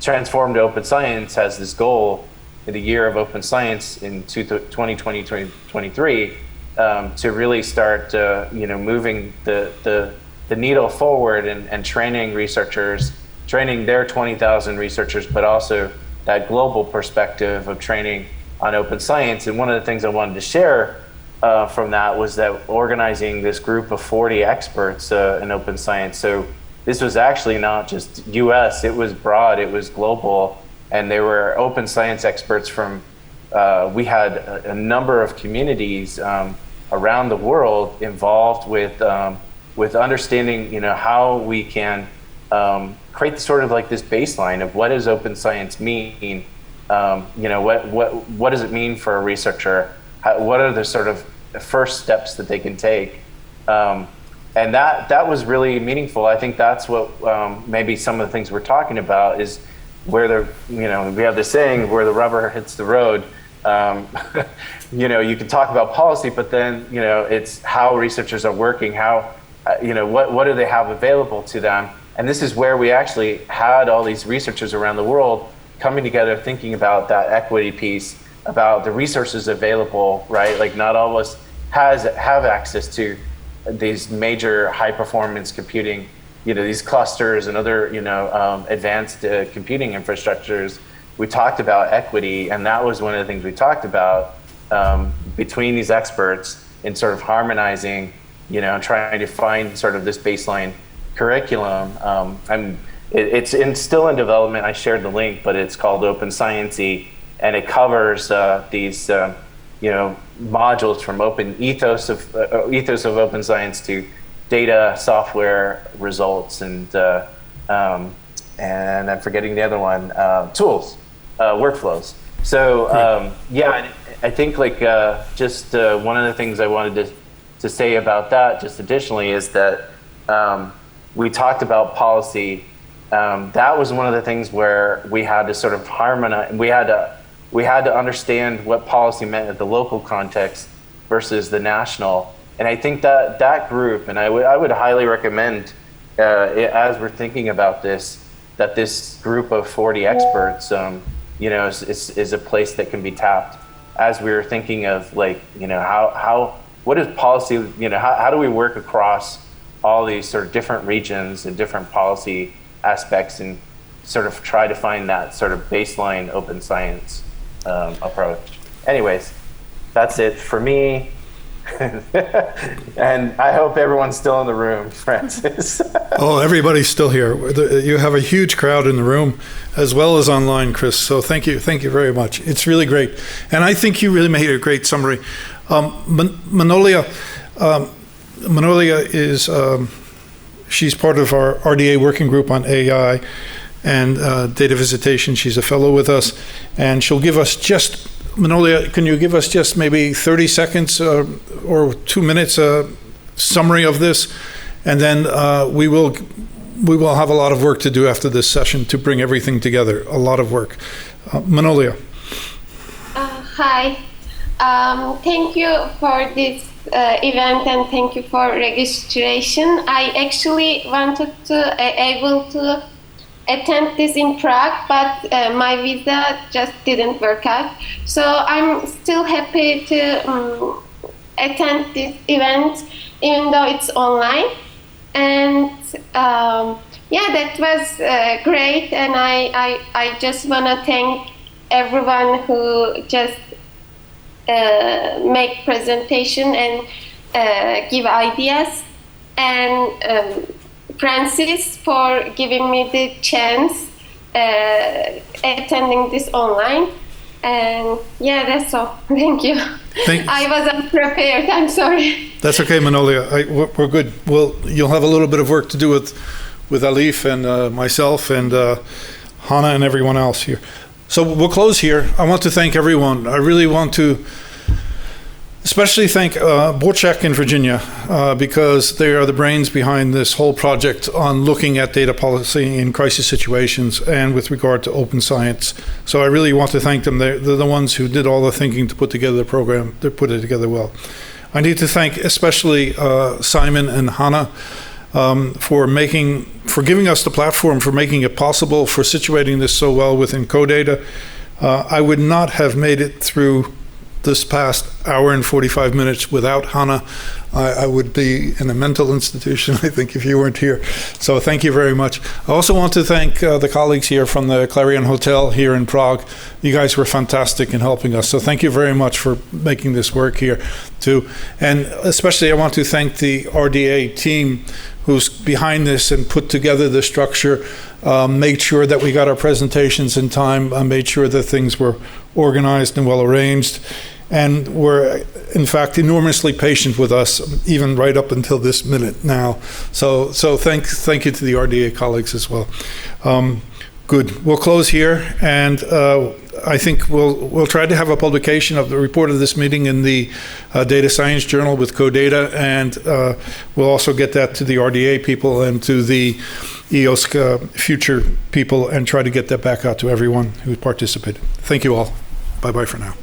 Transform to Open Science has this goal in the year of open science in 2020-2023 to really start moving the needle forward and training researchers, training their 20,000 researchers, but also that global perspective of training on open science. And one of the things I wanted to share from that was that organizing this group of 40 experts in open science. So this was actually not just US, it was broad, it was global, and they were open science experts from, we had a number of communities around the world involved with understanding, how we can create sort of like this baseline of what does open science mean, what does it mean for a researcher, what are the sort of first steps that they can take, and that was really meaningful. I think that's what maybe some of the things we're talking about is where we have this saying, where the rubber hits the road. You can talk about policy, but then it's how researchers are working, how what do they have available to them. And this is where we actually had all these researchers around the world coming together, thinking about that equity piece, about the resources available, right? Like not all of us have access to these major high performance computing, these clusters and other, advanced computing infrastructures. We talked about equity, and that was one of the things we talked about between these experts in sort of harmonizing, trying to find sort of this baseline curriculum. It's still in development. I shared the link, but it's called Open Sciencey, and it covers these modules from open ethos of open science to data, software, results, and I'm forgetting the other one, tools, workflows. So I think just one of the things I wanted to say about that, just additionally, is that we talked about policy. That was one of the things where we had to sort of harmonize. We had to understand what policy meant at the local context versus the national. And I think that group, and I would highly recommend, as we're thinking about this, that this group of 40 experts, is a place that can be tapped. As we were thinking of what is policy, how do we work across all these sort of different regions and different policy aspects and sort of try to find that sort of baseline open science approach. Anyways, that's it for me. And I hope everyone's still in the room, Francis. Oh, everybody's still here. You have a huge crowd in the room as well as online, Chris. So thank you very much. It's really great. And I think you really made a great summary. Manolia is, she's part of our RDA working group on AI and data visitation. She's a fellow with us, and she'll give us just, Manolia, can you give us just maybe 30 seconds or 2 minutes summary of this? And then we will have a lot of work to do after this session to bring everything together, a lot of work. Manolia. Hi. Thank you for this event and thank you for registration. I actually wanted to able to attend this in Prague, but my visa just didn't work out. So I'm still happy to attend this event, even though it's online. And yeah, that was great. And I just want to thank everyone who just make presentation and give ideas. And Francis for giving me the chance attending this online. And yeah, that's all. Thank you. I was unprepared. I'm sorry. That's okay, Manolia. We're good. Well, you'll have a little bit of work to do with Alif and myself and Hannah and everyone else here. So we'll close here. I want to thank everyone. I really want to especially thank Borchak in Virginia because they are the brains behind this whole project on looking at data policy in crisis situations and with regard to open science. So I really want to thank them. They're the ones who did all the thinking to put together the program. They put it together well. I need to thank especially Simon and Hannah for giving us the platform, for making it possible, for situating this so well within CoData. I would not have made it through this past hour and 45 minutes without Hannah. I would be in a mental institution, I think, if you weren't here. So thank you very much. I also want to thank the colleagues here from the Clarion Hotel here in Prague. You guys were fantastic in helping us. So thank you very much for making this work here too. And especially I want to thank the RDA team who's behind this and put together the structure, made sure that we got our presentations in time, made sure that things were organized and well arranged, and were in fact enormously patient with us, even right up until this minute now. So thank you to the RDA colleagues as well. Good. We'll close here, and I think we'll try to have a publication of the report of this meeting in the Data Science Journal with CoData, and we'll also get that to the RDA people and to the EOSCA future people and try to get that back out to everyone who participated. Thank you all. Bye-bye for now.